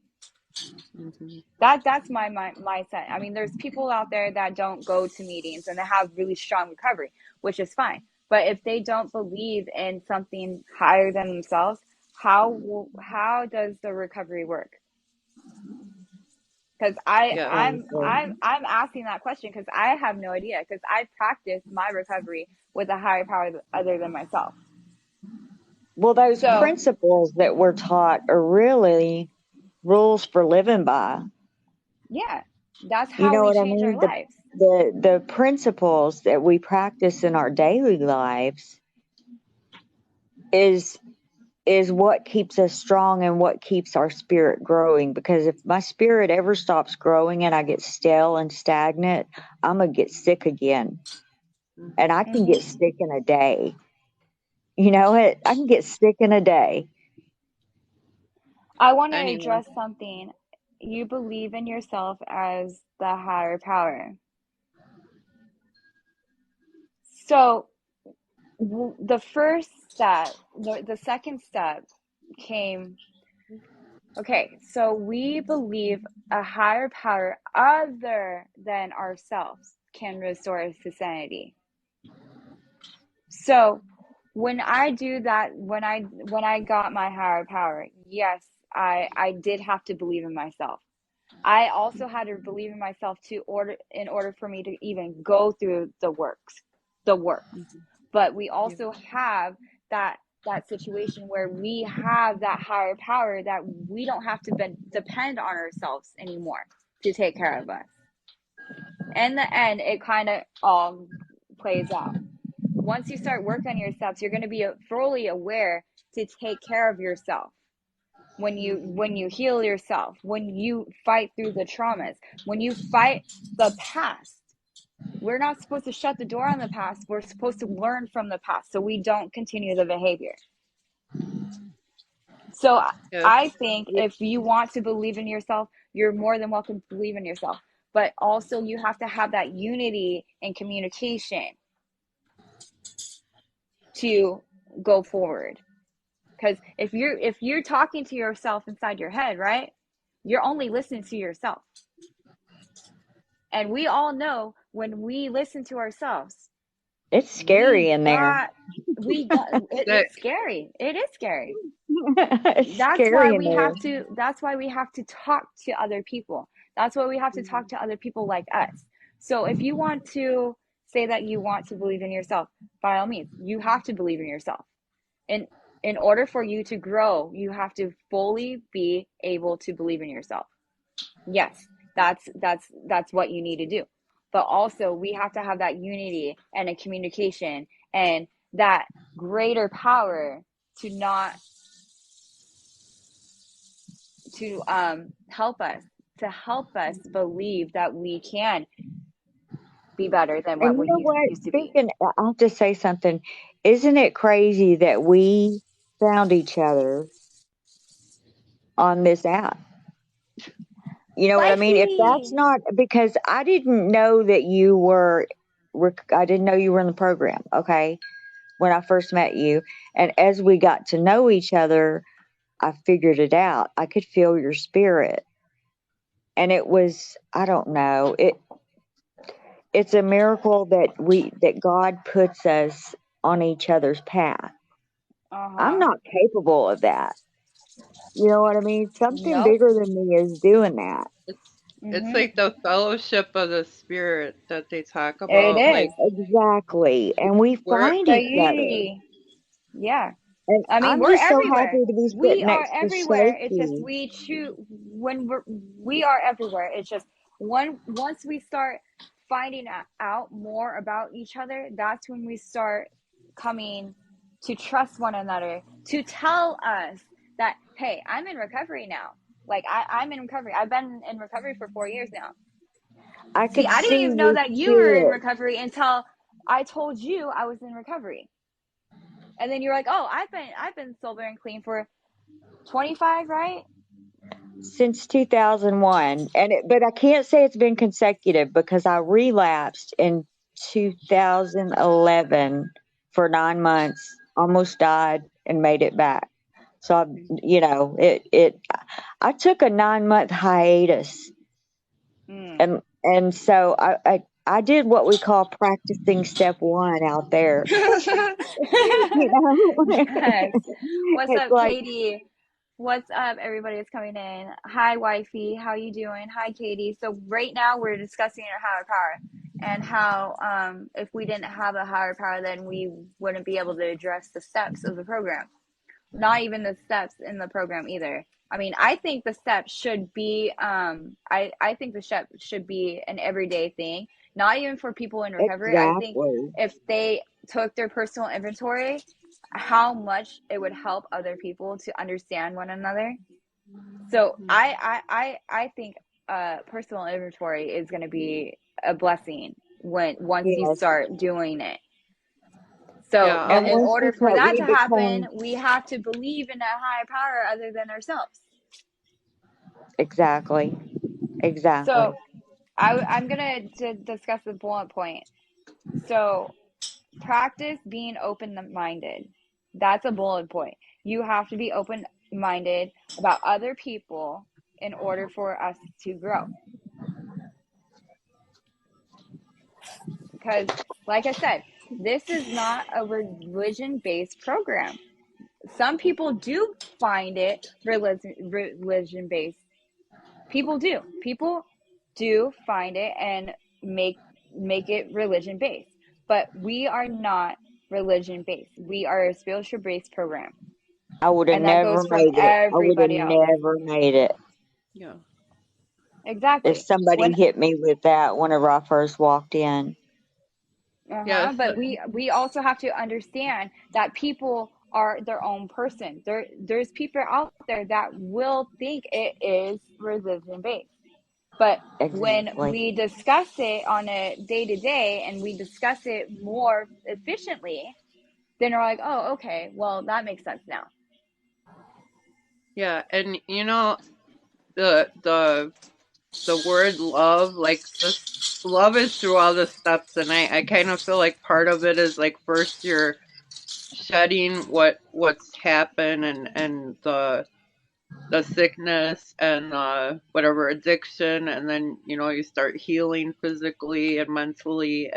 Mhm. That's my mindset. I mean, there's people out there that don't go to meetings and they have really strong recovery, which is fine. But if they don't believe in something higher than themselves, how does the recovery work? Because Yeah. I'm asking that question because I have no idea because I practice my recovery with a higher power other than myself. well, those So principles that we're taught are really rules for living by. yeah, that's You how know we what I change our mean? lives. The principles that we practice in our daily lives is is what keeps us strong and what keeps our spirit growing. Because if my spirit ever stops growing and I get stale and stagnant, I'm gonna get sick again. And I can get Hmm. sick in a day. You know it. I can get sick in a day. I want to Anyone. address something. You believe in yourself as the higher power. So the first step, the second step came. Okay, so we believe a higher power other than ourselves can restore us to sanity. So when I do that, when I got my higher power, yes, I did have to believe in myself. I also had to believe in myself to order in order for me to even go through the works. Mhm. But we Yeah. also have that situation where we have that higher power that we don't have to depend on ourselves anymore to take care of us. In the end, it kind of all plays out. Once you start working on your steps, you're going to be fully aware to take care of yourself Mhm. when you heal yourself, when you fight through the traumas, when you fight the past. We're not supposed to shut the door on the past. We're supposed to learn from the past so we don't continue the behavior. So Yeah. I think if you want to believe in yourself, you're more than welcome to believe in yourself. But also you have to have that unity and communication to go forward. Because if you're talking to yourself inside your head, right? You're only listening to yourself. And we all know when we listen to ourselves, It's scary we in there. got we got That it's scary. It is scary. It's That's why scary in we there. have to talk to other people. That's why we have to talk to other people like us. So if you want to say that you want to believe in yourself, by all means, you have to believe in yourself. And in order for you to grow, you have to fully be able to believe in yourself. Yes, that's what you need to do. But also we have to have that unity and a communication and that greater power to not to help us believe that we can be better than And what you we know what? used to be. Speaking, I'll have to say something. Isn't it crazy that we found each other on this app? You know what I mean? If that's Wifey. not because I didn't know that you were, I didn't know you were in the program. Okay, when I first met you, and as we got to know each other, I figured it out. I could feel your spirit, and it was, I don't know, it's a miracle that God puts us on each other's path. I'm Uh-huh. not capable of that. You know what I mean? Something Nope. bigger than me is doing that. it's Mm-hmm. like the fellowship of the spirit that they talk It about. is. Like Exactly. And we we're find The each other. unity. Yeah. And I mean, I'm we're just so everywhere. happy to be We sitting are next to everywhere. It's just Shaky. we choose when we are everywhere. It's just once we start finding out more about each other, that's when we start coming to trust one another, to tell us that, hey, I'm in recovery now. Like I'm in recovery. I've been in recovery for 4 years now. I See, could I didn't see even know your that you were in spirit recovery until I told you I was in recovery. And then you're like, "Oh, I've been sober and clean for 25, right?" since 2001. But I can't say it's been consecutive because I relapsed in 2011 for 9 months, almost died and made it back. So I took a 9 month hiatus, Mm. and so I did what we call practicing step one out there. You know, Yes. What's it's up, like Katie? What's up, everybody that's coming in? Hi, wifey. How you doing? Hi, Katie. So right now we're discussing our higher power and how if we didn't have a higher power, then we wouldn't be able to address the steps of the program. Not even the steps in the program either. I mean, I think the steps should be I think the steps should be an everyday thing, not even for people in recovery. I think exactly. if they took their personal inventory, how much it would help other people to understand one another. So I think personal inventory is going to be a blessing when once you Yes. start doing it. So, yeah, but And in once order for that we to happen, become we have to believe in a higher power other than ourselves. exactly, exactly. So, I'm gonna discuss the bullet point. So, practice being open-minded. That's a bullet point. You have to be open-minded about other people in order for us to grow. Because, like I said, this is not a religion-based program. Some people do find it religion-based. People do find it and make it religion based, but we are not religion based. We are a spiritual based program, I would have and that never goes from made it. I would have everybody else. never made it yeah, if Exactly. somebody When hit me with that whenever I first walked in. yes, but we also have to understand that people are their own person. There's people out there that will think it is religion based. But when Exactly. we discuss it on a day to day and we discuss it more efficiently, then we're like, oh, okay, well, that makes sense now. yeah, and the word love, like this love is through all the steps, and I kind of feel like part of it is like first you're shedding what's happened and the sickness and whatever addiction, and then you start healing physically and mentally,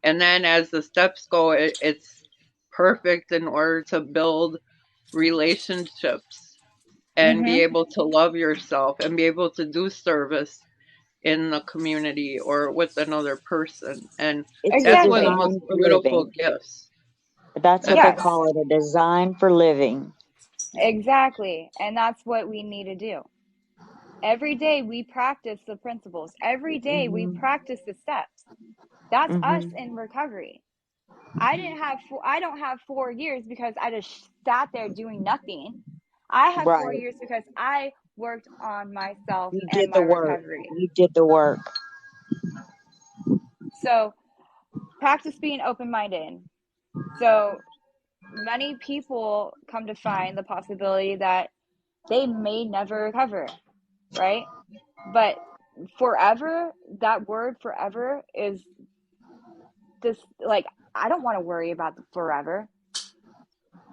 And then as the steps go, it's perfect in order to build relationships and be Mm-hmm. able to love yourself and be able to do service in the community or with another person. And It's a that's one of the Exactly. most design for beautiful living. gifts. That's what That's they Yes, call it, a design for living. exactly. And that's what we need to do. Every day we practice the principles. Every day we Hmm. practice the steps. That's us Hmm. in recovery. I don't have 4 years because I just sat there doing nothing. I have Right. 4 years because I worked on myself You and did the my work. recovery. You did the work. So practice being open-minded. So many people come to find the possibility that they may never recover, right? But forever, that word forever is this, like, I don't want to worry about the forever.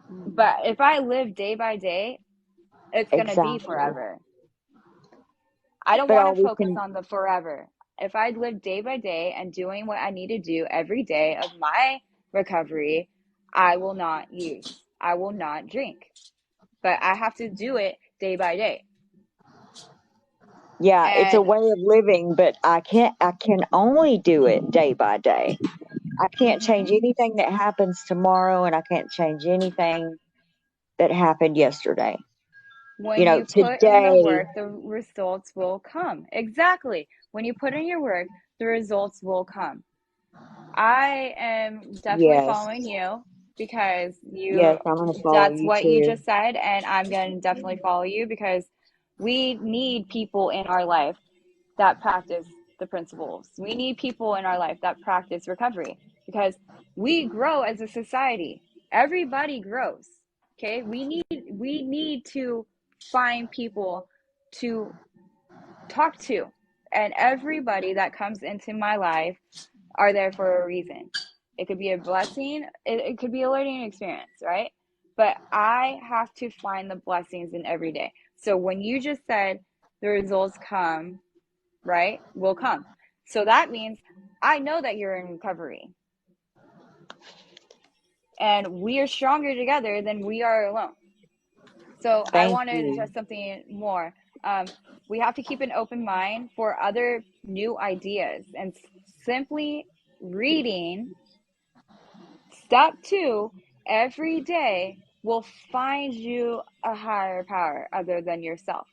But if I live day by day, it's going to be Exactly. forever. I don't But want all to we focus can, on the forever. If I live day by day and doing what I need to do every day of my recovery, I will not use, I will not drink. But I have to do it day by day. yeah, it's a And way of living, but I can only do it day by day. I can't change mhm, anything that happens tomorrow, and I can't change anything that happened yesterday. when you put in the Today, work, the results will come. Exactly. When you put in your work, the results will come. I am definitely yes, following you because yes, I'm going to follow that's you what you too. just said, and I'm going to definitely follow you because we need people in our life that practice the principles. We need people in our life that practice recovery because we grow as a society. Everybody grows. Okay? We need to find people to talk to. And everybody that comes into my life are there for a reason. It could be a blessing, it could be a learning experience, right? But I have to find the blessings in every day. So when you just said the results come, right, will come. So that means I know that you're in recovery and we are stronger together than we are alone. So I Thank want to you. address something more. We have to keep an open mind for other new ideas and simply reading. Step two, every day will find you a higher power other than yourself.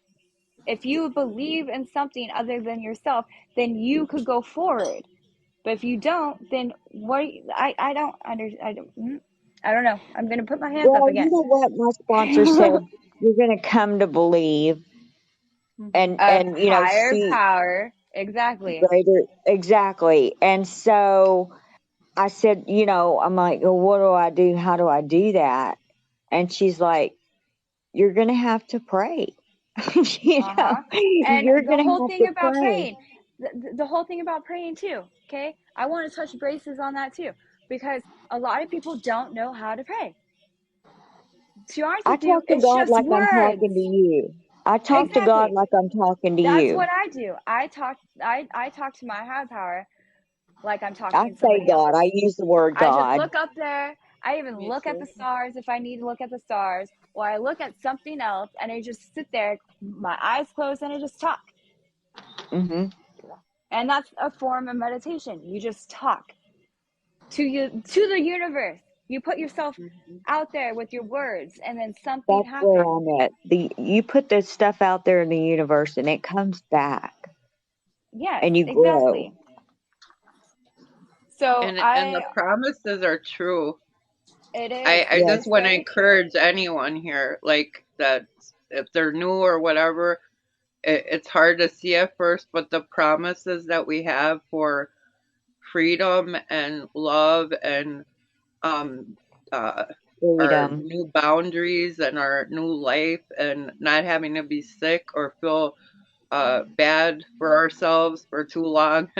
If you believe in something other than yourself, then you could go forward. But if you don't, then what? I don't under I don't know. I'm gonna put my hands up Well, you again. know what? My sponsor said you're going to come to believe and A and higher see power, exactly. greater. Exactly. And so I said, I'm like, well, what do I do? How do I do that? And she's like, you're going to have to pray. Uh-huh. And You're the going to whole have thing to about pray. praying, the whole thing about praying too, okay? I want to touch bases on that too, because a lot of people don't know how to pray. To be honest I with you, talk to it's God just like I'm talking to words. you. I talk to God Exactly. like I'm talking to That's you. what I do. I talk to my higher power like I'm I talking to say somebody God. else. I use the word I just God. look up there. I even me look at too. the stars if I need to look at the stars, or I look at something else and I just sit there, my eyes closed, and I just talk. Hmm. And that's a form of meditation. You just talk to the universe. You put yourself Mhm. out there with your words, and then something That's where happens. I'm at. You put this stuff out there in the universe, and it comes back, Yes, and you grow. exactly. So And the promises are true. it is. I It Yes. just is want to very true. encourage anyone here, like that, if they're new or whatever, it's hard to see at first, but the promises that we have for freedom and love and um uh our Freedom. new boundaries and our new life and not having to be sick or feel bad for ourselves for too long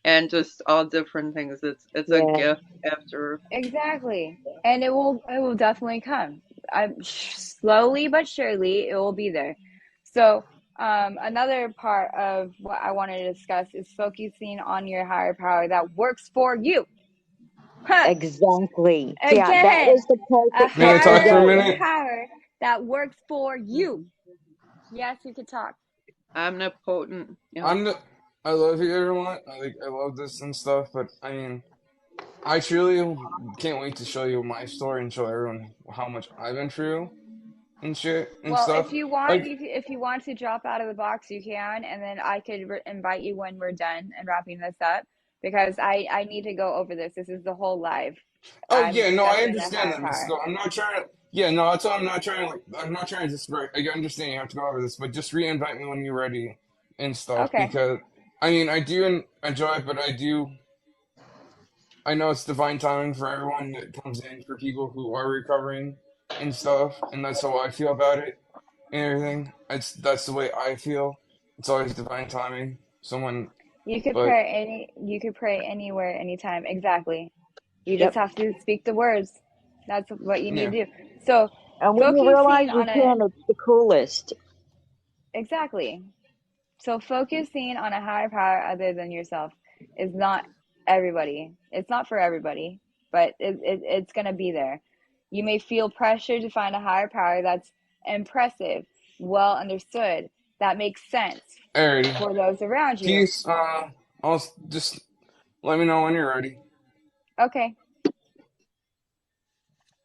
and just all different things. It's a Yeah. gift after. Exactly. And it will definitely come. I'm slowly but surely it will be there. So, another part of what I wanted to discuss is focusing on your higher power that works for you. Exactly. Yeah, that Again, was the a perfect May I picture talk for a higher there. minute? power that works for you. Yes, you can talk. Omnipotent. Yep. I'm the, I love you, everyone. I love this and stuff, but I mean, I truly can't wait to show you my story and show everyone how much I've been through and shit and Well, stuff. if you want, Like, if you want to drop out of the box, you can, and then I could invite you when we're done and wrapping this up because I need to go over this. This is the whole live. oh I'm yeah, no, I discussing the understand higher that, Miss. power. No, I'm not trying to. Yeah, no, that's why I'm not trying to. Like, I'm not trying to disparage. I understand you have to go over this, but just re-invite me when you're ready and stuff Okay. because I mean, I do enjoy it, but I do. I know it's divine timing for everyone that comes in for people who are recovering and stuff, and that's how I feel about it and everything. That's the way I feel. It's always divine timing. Someone, but You could pray anywhere, anytime. Exactly. You just Yep. have to speak the words. That's what you need yeah, to do. So, And when you realize focusing you on a can, it's the coolest. exactly. So focusing on a higher power other than yourself is not everybody. It's not for everybody, but it's going to be there. You may feel pressure to find a higher power that's impressive, well understood, that makes sense alrighty. for those around you. Peace. I'll just let me know when you're ready. Okay.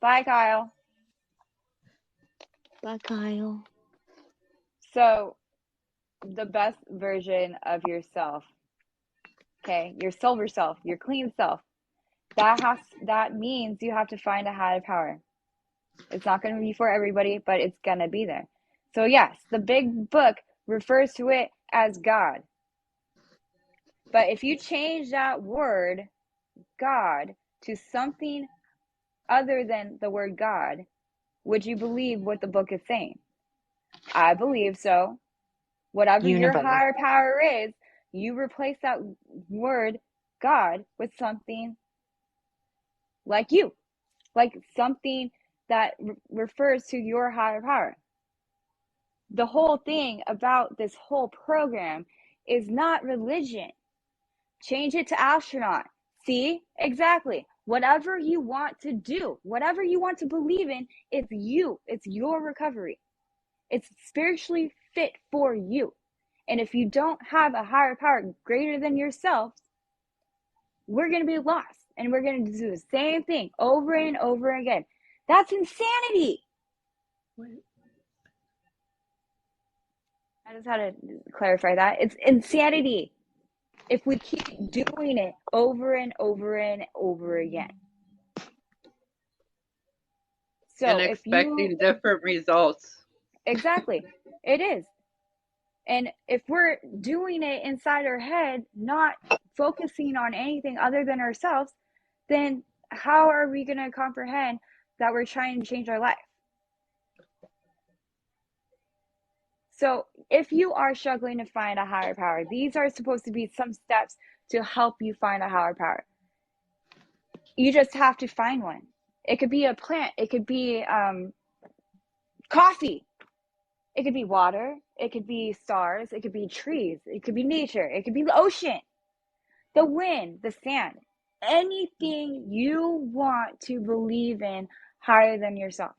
Bye, Kyle. Bye, Kyle. So, the best version of yourself, okay? Your silver self, your clean self. That means you have to find a higher power. It's not going to be for everybody, but it's going to be there. So, yes, the big book refers to it as God. But if you change that word, God, to something other than the word God, would you believe what the book is saying? I believe so. Whatever your Universe. higher power is, you replace that word God with something like you, like something that refers to your higher power. The whole thing about this whole program is not religion. Change it to astronaut. See? Exactly. Whatever you want to do, whatever you want to believe in, it's you. It's your recovery. It's spiritually fit for you. And if you don't have a higher power greater than yourself, we're going to be lost. And we're going to do the same thing over and over again. That's insanity. I just had to clarify that. It's insanity if we keep doing it over and over and over again. And So if you, expecting different results. exactly, it is. And if we're doing it inside our head, not focusing on anything other than ourselves, then how are we going to comprehend that we're trying to change our life? So if you are struggling to find a higher power, these are supposed to be some steps to help you find a higher power. You just have to find one. It could be a plant. It could be coffee. It could be water. It could be stars. It could be trees. It could be nature. It could be the ocean, the wind, the sand. Anything you want to believe in higher than yourself.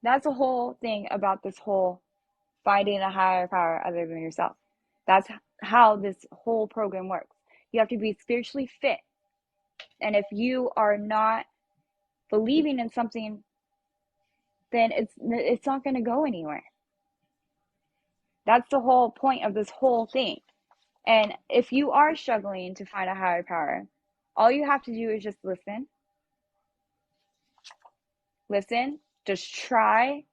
That's the whole thing about this whole finding a higher power other than yourself. That's how this whole program works. You have to be spiritually fit. And if you are not believing in something, then it's not going to go anywhere. That's the whole point of this whole thing. And if you are struggling to find a higher power, all you have to do is just listen. Listen, just try.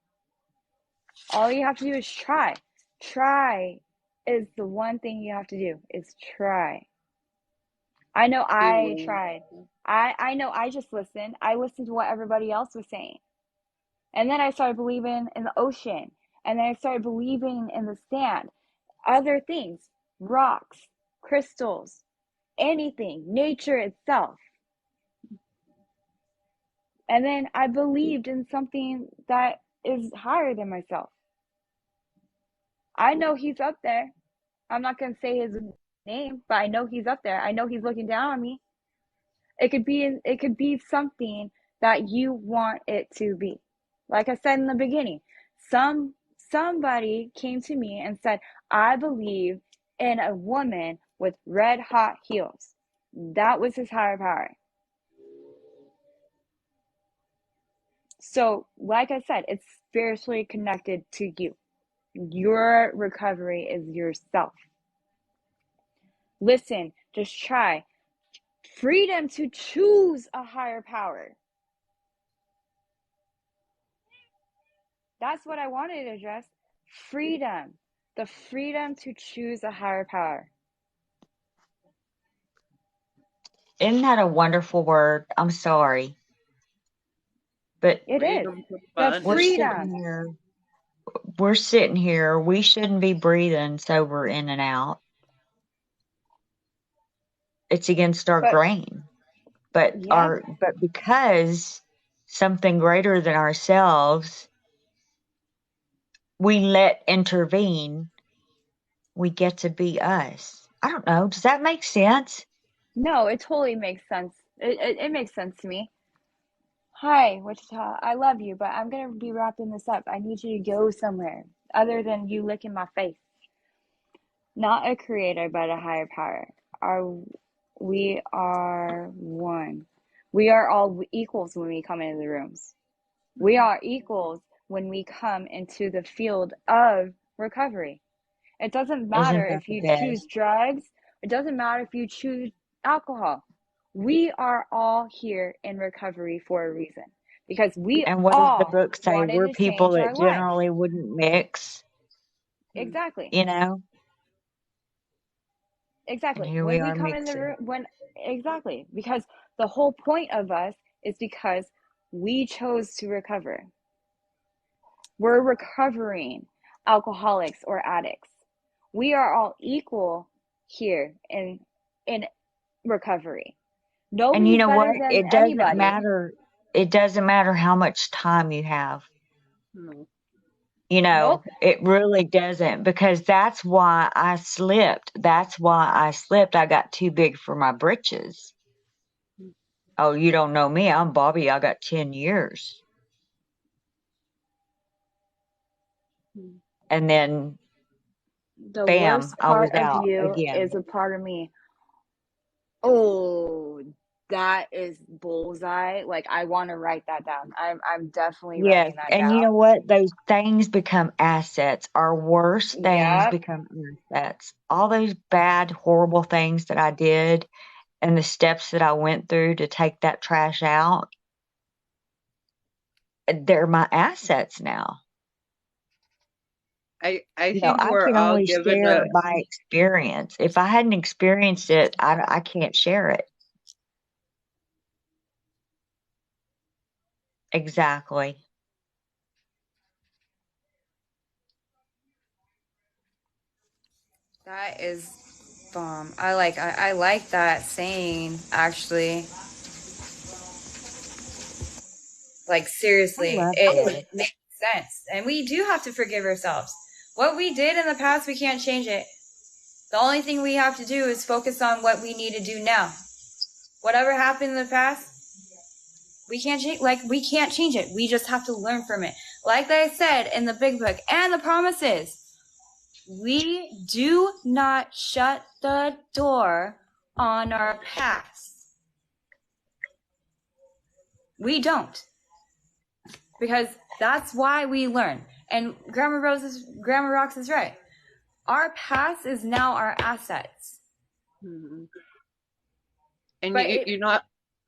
All you have to do is try. Try is the one thing you have to do, is try. I know I tried. I know I just listened. I listened to what everybody else was saying. And then I started believing in the ocean. And then I started believing in the sand. Other things, rocks, crystals, anything, nature itself. And then I believed in something that is higher than myself. I know he's up there. I'm not going to say his name, but I know he's up there. I know he's looking down on me. It could be something that you want it to be. Like I said in the beginning, somebody came to me and said, "I believe in a woman with red hot heels." That was his higher power. So, like I said, it's spiritually connected to you. Your recovery is yourself. Listen, just try. Freedom to choose a higher power. That's what I wanted to address. Freedom. The freedom to choose a higher power. Isn't that a wonderful word? I'm sorry. But It is. Freedom to The fun. freedom. we're sitting here, we shouldn't be breathing sober in and out. It's against our But grain. But yeah, but because something greater than ourselves we let intervene, we get to be us. I don't know. Does that make sense? no, it totally makes sense. It makes sense to me. Hi, Wichita. I love you, but I'm gonna be wrapping this up. I need you to go somewhere other than you licking my face. Not a creator, but a higher power. We are one. We are all equals when we come into the rooms. We are equals when we come into the field of recovery. It doesn't matter Isn't that if the you best? choose drugs. It doesn't matter if you choose alcohol. We are all here in recovery for a reason because we And what does the all book say? wanted We're to people change that our life. generally wouldn't mix, Exactly. you know? And Exactly. here we When we are come in the mixing. room, exactly, because the whole point of us is because we chose to recover. We're recovering alcoholics or addicts. We are all equal here in recovery. And you Nobody's know what? better than It doesn't anybody. matter. It doesn't matter how much time you have. No. You know, Nope. it really doesn't because that's why I slipped. That's why I slipped. I got too big for my britches. Oh, you don't know me. I'm Bobby. I got 10 years. And then, The bam, worst I was part of out you again. is a part of me. Oh, that is bullseye. Like I want to write that down. I'm definitely Yes. writing that And you down. know what? Those things become assets. Our worst things Yep. become assets. All those bad, horrible things that I did and the steps that I went through to take that trash out, they're my assets now. I You know, think I we're can all only given share a by experience. If I hadn't experienced it, I can't share it. Exactly. That is bomb. I like that saying actually. Like I seriously, love this. it makes sense. And we do have to forgive ourselves. What we did in the past, we can't change it. The only thing we have to do is focus on what we need to do now. Whatever happened in the past, we can't change. Like we can't change it. We just have to learn from it. Like I said in the big book and the promises, we do not shut the door on our past. We don't, because that's why we learn. And Grandma Rox is right. Our past is now our assets. Mhm. And But you know,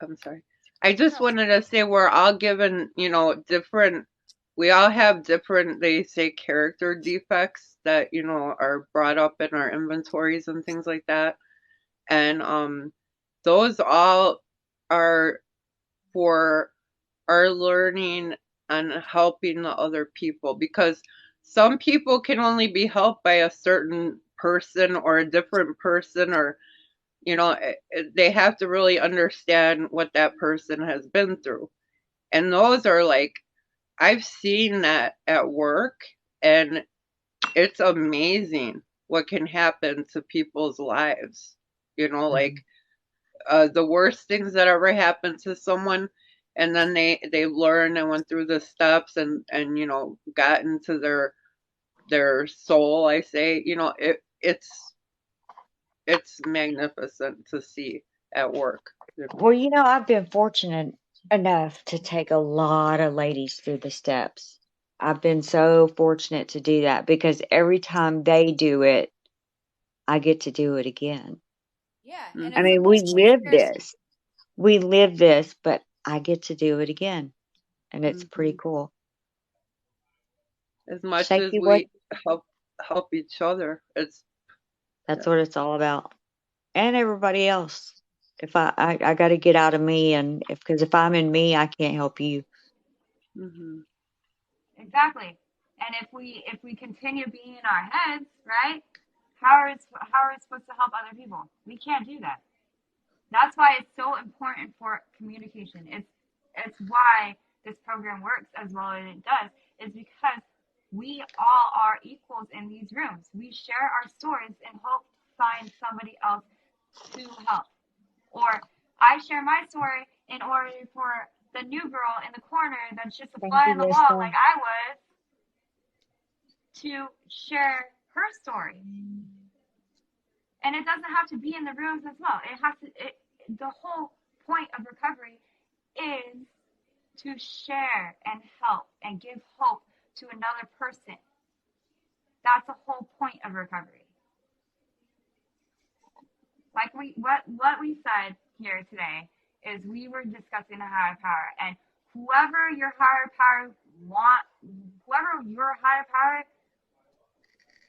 I'm sorry. I just wanted to say we're all given, different. We all have different, they say, character defects that are brought up in our inventories and things like that. And those all are for our learning and helping the other people, because some people can only be helped by a certain person or a different person, or they have to really understand what that person has been through. And those are like, I've seen that at work, and it's amazing. what can happen to people's lives. You know, like Mhm. the worst things that ever happened to someone, and then they learned and went through the steps and got into their soul. I say, it's magnificent to see at work. Well, I've been fortunate enough to take a lot of ladies through the steps. I've been so fortunate to do that because every time they do it, I get to do it again. Yeah, and I it's mean, Mhm. we important to live share. this. We live this, but I get to do it again. And it's pretty Mhm. cool. As much as Shaky, what? we help each other, it's That's yeah. what it's all about. And everybody else. If I got to get out of me, and because if I'm in me, I can't help you. Mhm. Exactly. And if we continue being in our heads, right? How are we supposed to help other people? We can't do that. That's why it's so important for communication. It's why this program works as well as it does. Is because we all are equals in these rooms. We share our stories and hope to find somebody else to help. Or I share my story in order for the new girl in the corner that's just a Thank fly you, on the wall Lisa. like I was to share her story. And it doesn't have to be in the rooms as well. It has to. The whole point of recovery is to share and help and give hope to another person. That's the whole point of recovery. Like what we said here today is we were discussing a higher power, and whoever your higher power want, whoever your higher power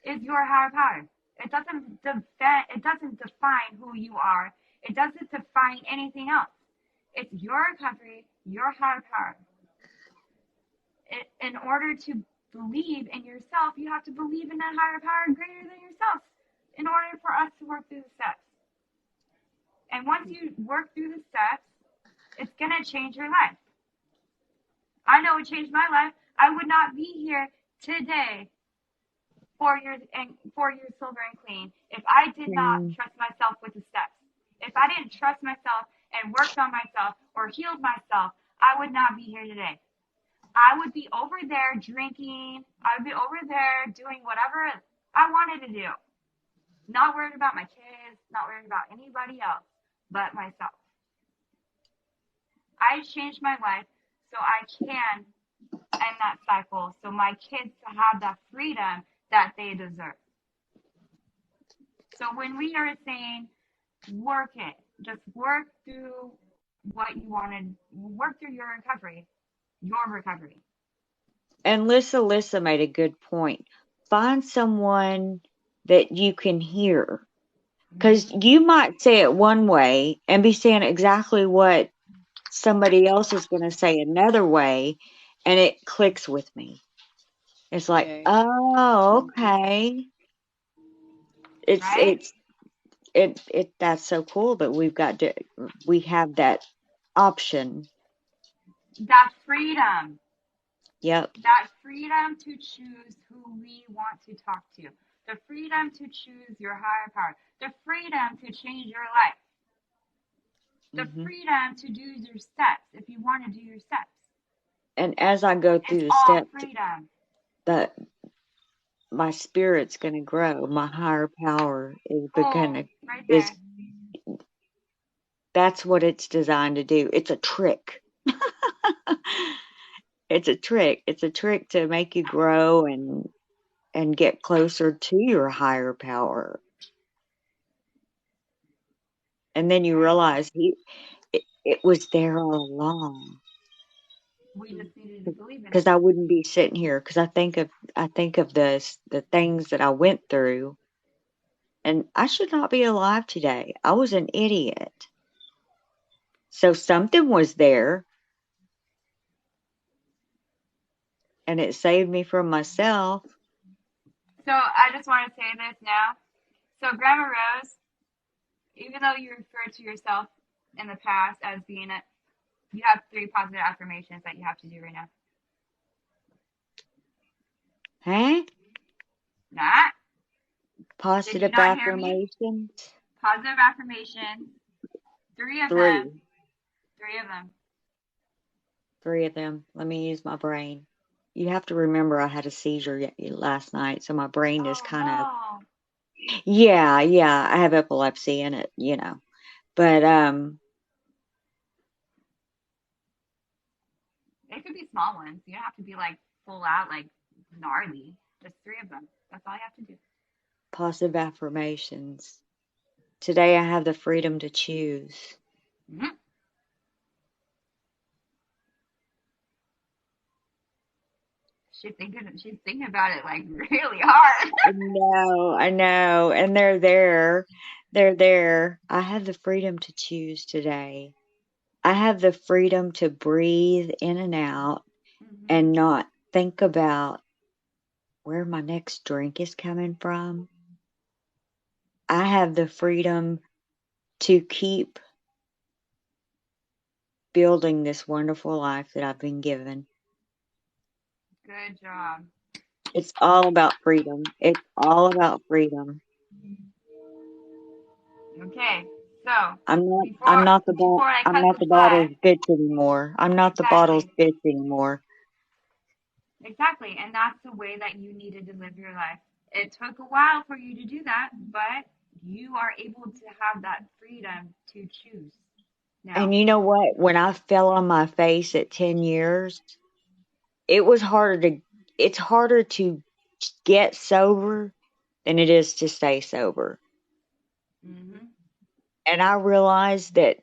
is your higher power. It doesn't define who you are. It doesn't define anything else. It's your recovery, your higher power. In order to believe in yourself, you have to believe in that higher power greater than yourself in order for us to work through the steps. And once you work through the steps, it's going to change your life. I know it changed my life. I would not be here today 4 years sober and clean if I did not Mm. trust myself with the steps. If I didn't trust myself and worked on myself or healed myself, I would not be here today. I would be over there drinking. I would be over there doing whatever I wanted to do. Not worried about my kids, not worried about anybody else but myself. I changed my life so I can end that cycle so my kids to have that freedom that they deserve. So when we are saying work it, just work through what you wanted, work through your recovery, your recovery. And Lissa made a good point. Find someone that you can hear. Because you might say it one way and be saying exactly what somebody else is going to say another way, and it clicks with me. It's like, Yeah. oh, Mhm. okay. It's Right? it's it that's so cool that we have that option. That freedom. Yep. That freedom to choose who we want to talk to. The freedom to choose your higher power. The freedom to change your life. The Hmm. freedom to do your steps if you want to do your steps. And as I go through It's the all steps, freedom. that my spirit's going to grow. My higher power is Boom. going Right is there. that's what it's designed to do. It's a trick. It's a trick. It's a trick to make you grow and get closer to your higher power. And then you Exactly. realize it was there all along. We just needed to believe in it. Because I wouldn't be sitting here. Because I think of the things that I went through, and I should not be alive today. I was an idiot. So something was there, and it saved me from myself. So I just want to say this now. So Grandma Rose, even though you refer to yourself in the past as being it, you have 3 positive affirmations that you have to do right now. Huh? Nah. Did you Positive not hear me? affirmations. Positive affirmations. Three of them. Three. Three of them. Three of them. Let me use my brain. You have to remember I had a seizure last night, so my brain is Oh kind of, no. yeah, I have epilepsy in it, But It could be small ones. You don't have to be like full out, like gnarly. Just three of them. That's all you have to do. positive affirmations. Today I have the freedom to choose. Mhm. She's thinking about it like really hard. I know, and they're there. They're there. I have the freedom to choose today. I have the freedom to breathe in and out and not think about where my next drink is coming from. I have the freedom to keep building this wonderful life that I've been given. Good job. It's all about freedom. It's all about freedom. Okay, so I'm before not the I I'm cut not the the bottle's flag, bitch anymore. I'm not the bottle's exactly, bitch anymore. exactly, and that's the way that you needed to live your life. It took a while for you to do that, but you are able to have that freedom to choose now. And you know what? When I fell on my face at 10 years, it was it's harder to get sober than it is to stay sober. Mm-hmm. And I realized that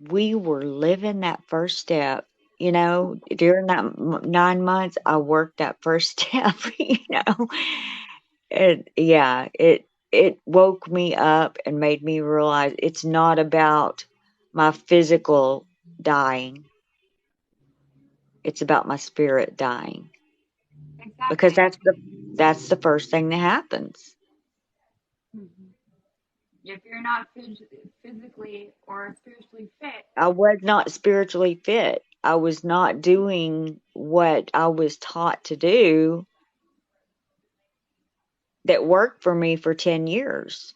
we were living that first step. During that 9 months, I worked that first step. And yeah, it woke me up and made me realize it's not about my physical dying. It's about my spirit dying, because Exactly. that's the first thing that happens. Mm-hmm. If you're not physically or spiritually fit, I was not spiritually fit. I was not doing what I was taught to do that worked for me for 10 years.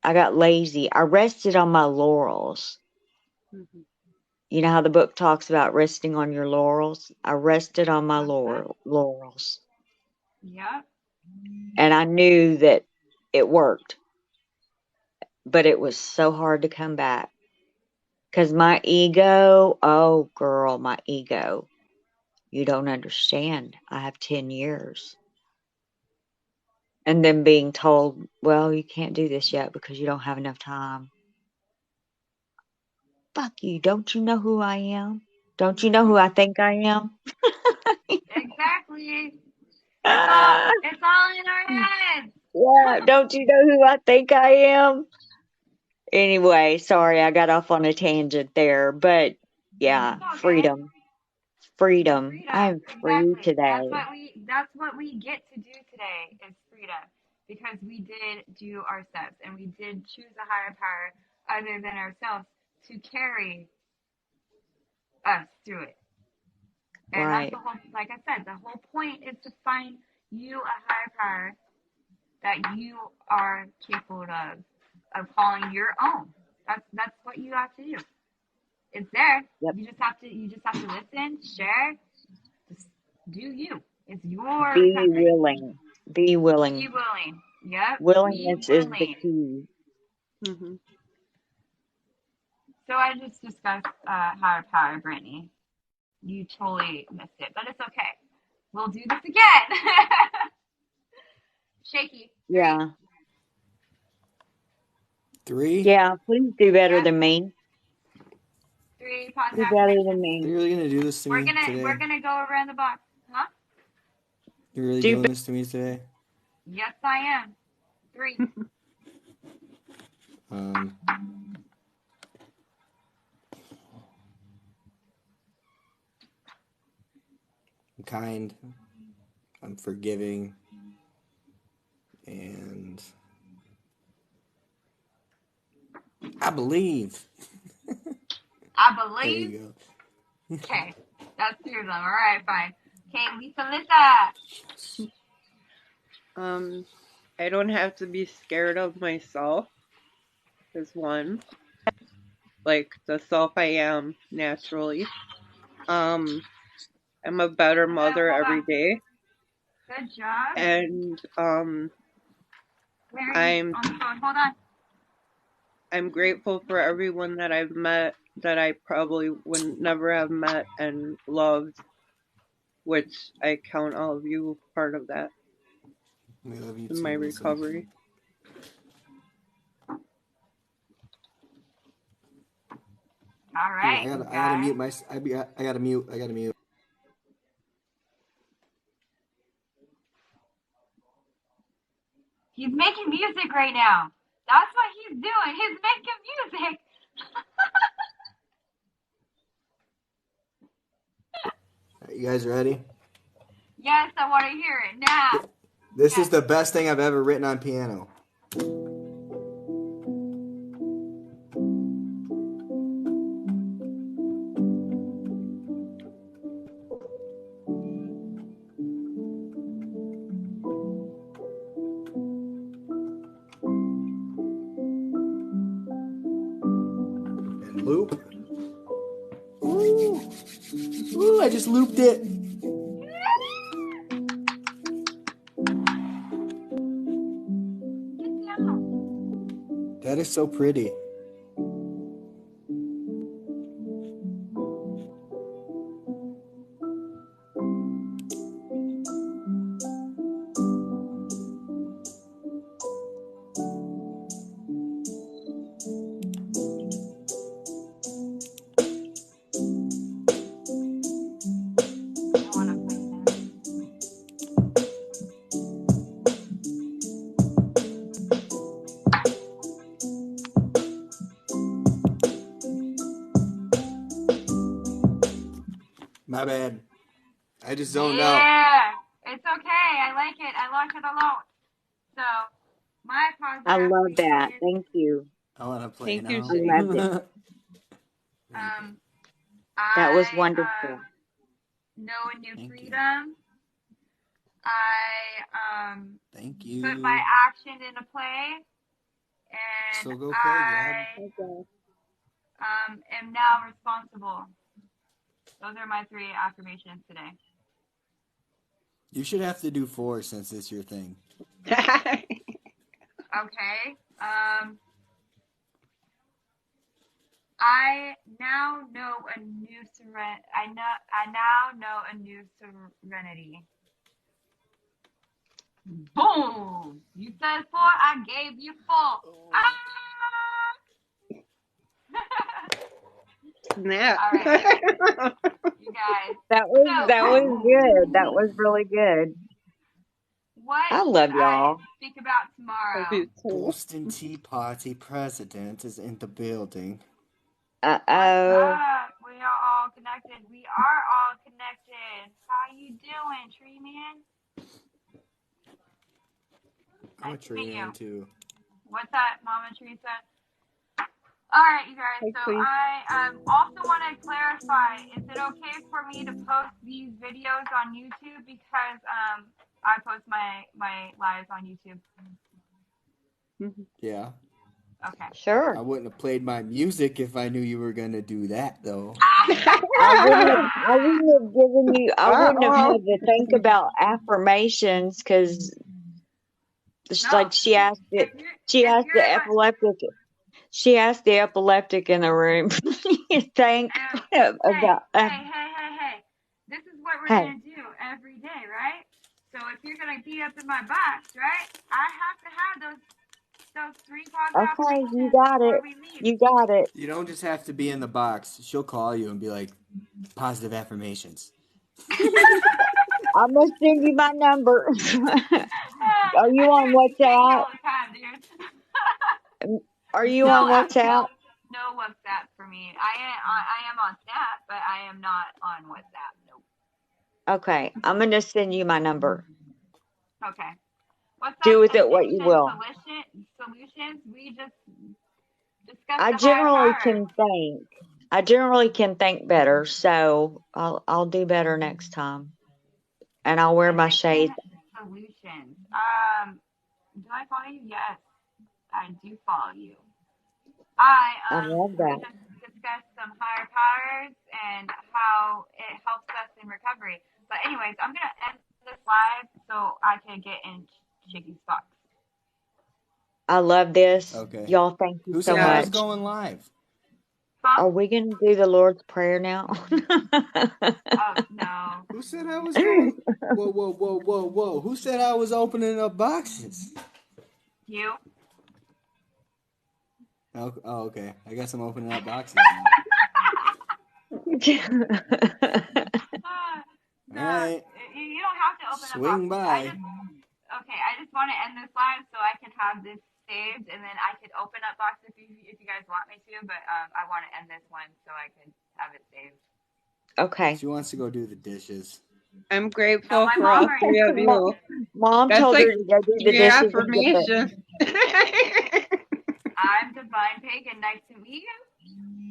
I got lazy. I rested on my laurels. mm-hmm. You know how the book talks about resting on your laurels? I rested on my That's it. laurels. Yep. And I knew that it worked, but it was so hard to come back. Because my ego, oh girl, my ego, you don't understand. I have 10 years. And then being told, well, you can't do this yet because you don't have enough time. Fuck you. Don't you know who I am? Don't you know who I think I am? Exactly. Ah, It's all in our heads. yeah, don't you know who I think I am? Anyway, sorry, I got off on a tangent there, but yeah, It's okay. freedom. Freedom. Freedom. I'm free Exactly. today. That's what we get to do today is freedom. Because we did do our steps and we did choose a higher power other than ourselves to carry us through it. And that's Right. the whole, like I said, the whole point is to find you a higher power that you are capable of calling your own. That's what you have to do. It's there. Yep. You just have to listen, share, just do you. It's your Be recovery. willing. Be willing. Be willing. Yep. Be Willingness is the willing. key. Mm-hmm. So I just discussed higher power, Brittany. You totally missed it, but it's okay. We'll do this again. Shaky. Three. Yeah. 3? Yeah, please do better Yep. than me. Three positive Do better than affirmations. Are me. you really gonna do this to We're me gonna we're today? gonna go around the box, huh? You're really Do doing better. this to me today? Yes, I am. Three. Um, I'm kind, I'm forgiving, and I believe. I There believe. you Okay, that's three of them. All right, fine. Okay, Lisa. Um, I don't have to be scared of myself, is one. Like the self I am naturally. I'm a better mother every day. Good job. And I'm on the phone. Hold on. I'm grateful for everyone that I've met that I probably would never have met and loved, which I count all of you part of that We love you in too, my Wilson. recovery. All right, I you gotta mute guys. I gotta mute. He's making music right now. That's what he's doing. He's making music. You guys ready? Yes, I want to hear it now. This is the best thing I've ever written on piano. And loop. Ooh. Ooh, I just looped it. That is so pretty. My bad. I just zoned out. Yeah, it's okay. I like it. I like it a lot. So, my I positive love that. affirmation. Thank you. I want to play Thank you, now. I Shay. loved it. That was I wonderful. know a new Thank you. freedom. I Thank you. put my action into play, and So go play, I Okay. am now responsible. Those are my 3 affirmations today. You should have to do 4 since it's your thing. Okay. I now know a new I now know a new serenity. Boom! You said 4, I gave you 4. Ah! Snap. All right, you guys. That was good. That was really good. What I love should I y'all. speak about tomorrow? Love you too. Boston Tea Party president is in the building. Uh-oh. We are all connected. We are all connected. How you doing, Tree Man? I'm a Nice to meet tree man you. too. What's that, Mama Teresa? All right, you guys. Hey, So Queen. I also want to clarify: is it okay for me to post these videos on YouTube because I post my lives on YouTube? Yeah. Okay. Sure. I wouldn't have played my music if I knew you were gonna do that though. I wouldn't have given you. I wouldn't have had to think about affirmations because, like, she asked it. She asked the epileptic. She asked the epileptic in the room. Think about. Hey. This is what we're gonna do every day, right? So if you're gonna be up in my box, right? I have to have those 3 positive Okay, you affirmations got before it. we leave. You got it. You don't just have to be in the box. She'll call you and be like, positive affirmations. I'm gonna send you my number. Are you on WhatsApp? All the time, dude. Are you on WhatsApp? No WhatsApp for me. I am on Snap, but I am not on WhatsApp. Nope. Okay, I'm gonna send you my number. Okay. What's up? Do with it what you will. Solutions. We just discussed. I generally can think better, so I'll do better next time, and I'll wear my shades. Solutions. Do I follow you? Yes, I do follow you. I love We that. just discussed some higher powers and how it helps us in recovery. But anyways, I'm gonna end this live so I can get in Shiggy's box. I love this. Okay. Y'all, thank you Who so said I Yeah. was much. going live? Box? Are we going to do the Lord's Prayer now? Oh no, Who said I was going? Whoa, whoa, whoa, whoa, whoa. Who said I was opening up boxes? you. Oh, okay. I guess I'm opening up boxes now. No, All right. you don't have to open up Swing boxes. by. I just want to end this live so I can have this saved, and then I could open up boxes if you guys want me to. But I want to end this one so I can have it saved. Okay. She wants to go do the dishes. I'm No, grateful my for mom all already. three of you. Mom That's told her like to go do the your dishes and get the. affirmation. I'm Divine Pagan. Nice to meet you.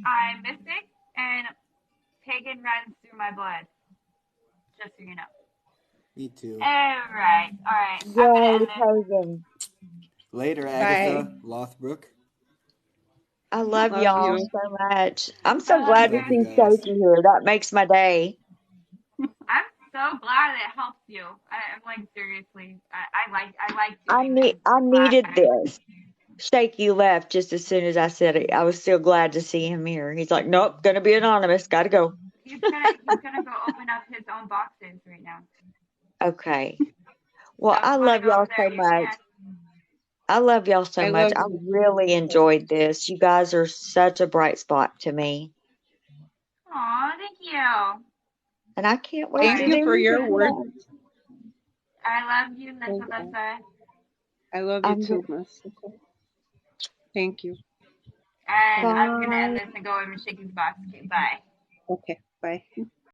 I'm Mystic, and Pagan runs through my blood. Just so you know. Me too. All right. I'm gonna Yay, end this. pagan. Later, Bye. Agatha Lothbrook. I love Love y'all you. so much. I'm I so love glad you to Love you see guys. guys. Stacy here. That makes my day. I'm so glad it helps you. I'm like seriously. I like I doing this. needed Live. this. Shaky left just as soon as I said it. I was still glad to see him here. He's like, nope, gonna be anonymous. Gotta go. He's gonna go open up his own boxes right now. Okay. Well, So if I you want to love go y'all over there, so you much. can. I love y'all so I much. love I you. really enjoyed this. You guys are such a bright spot to me. Aw, thank you. And I can't wait Thank to Alright. you do for this your work. again. I love you, Miss Thank you. Alyssa. I love you I'm too, Miss. Thank you. And I'm gonna end Bye. this and go over to Shaky's box. Okay, bye. Okay. Bye.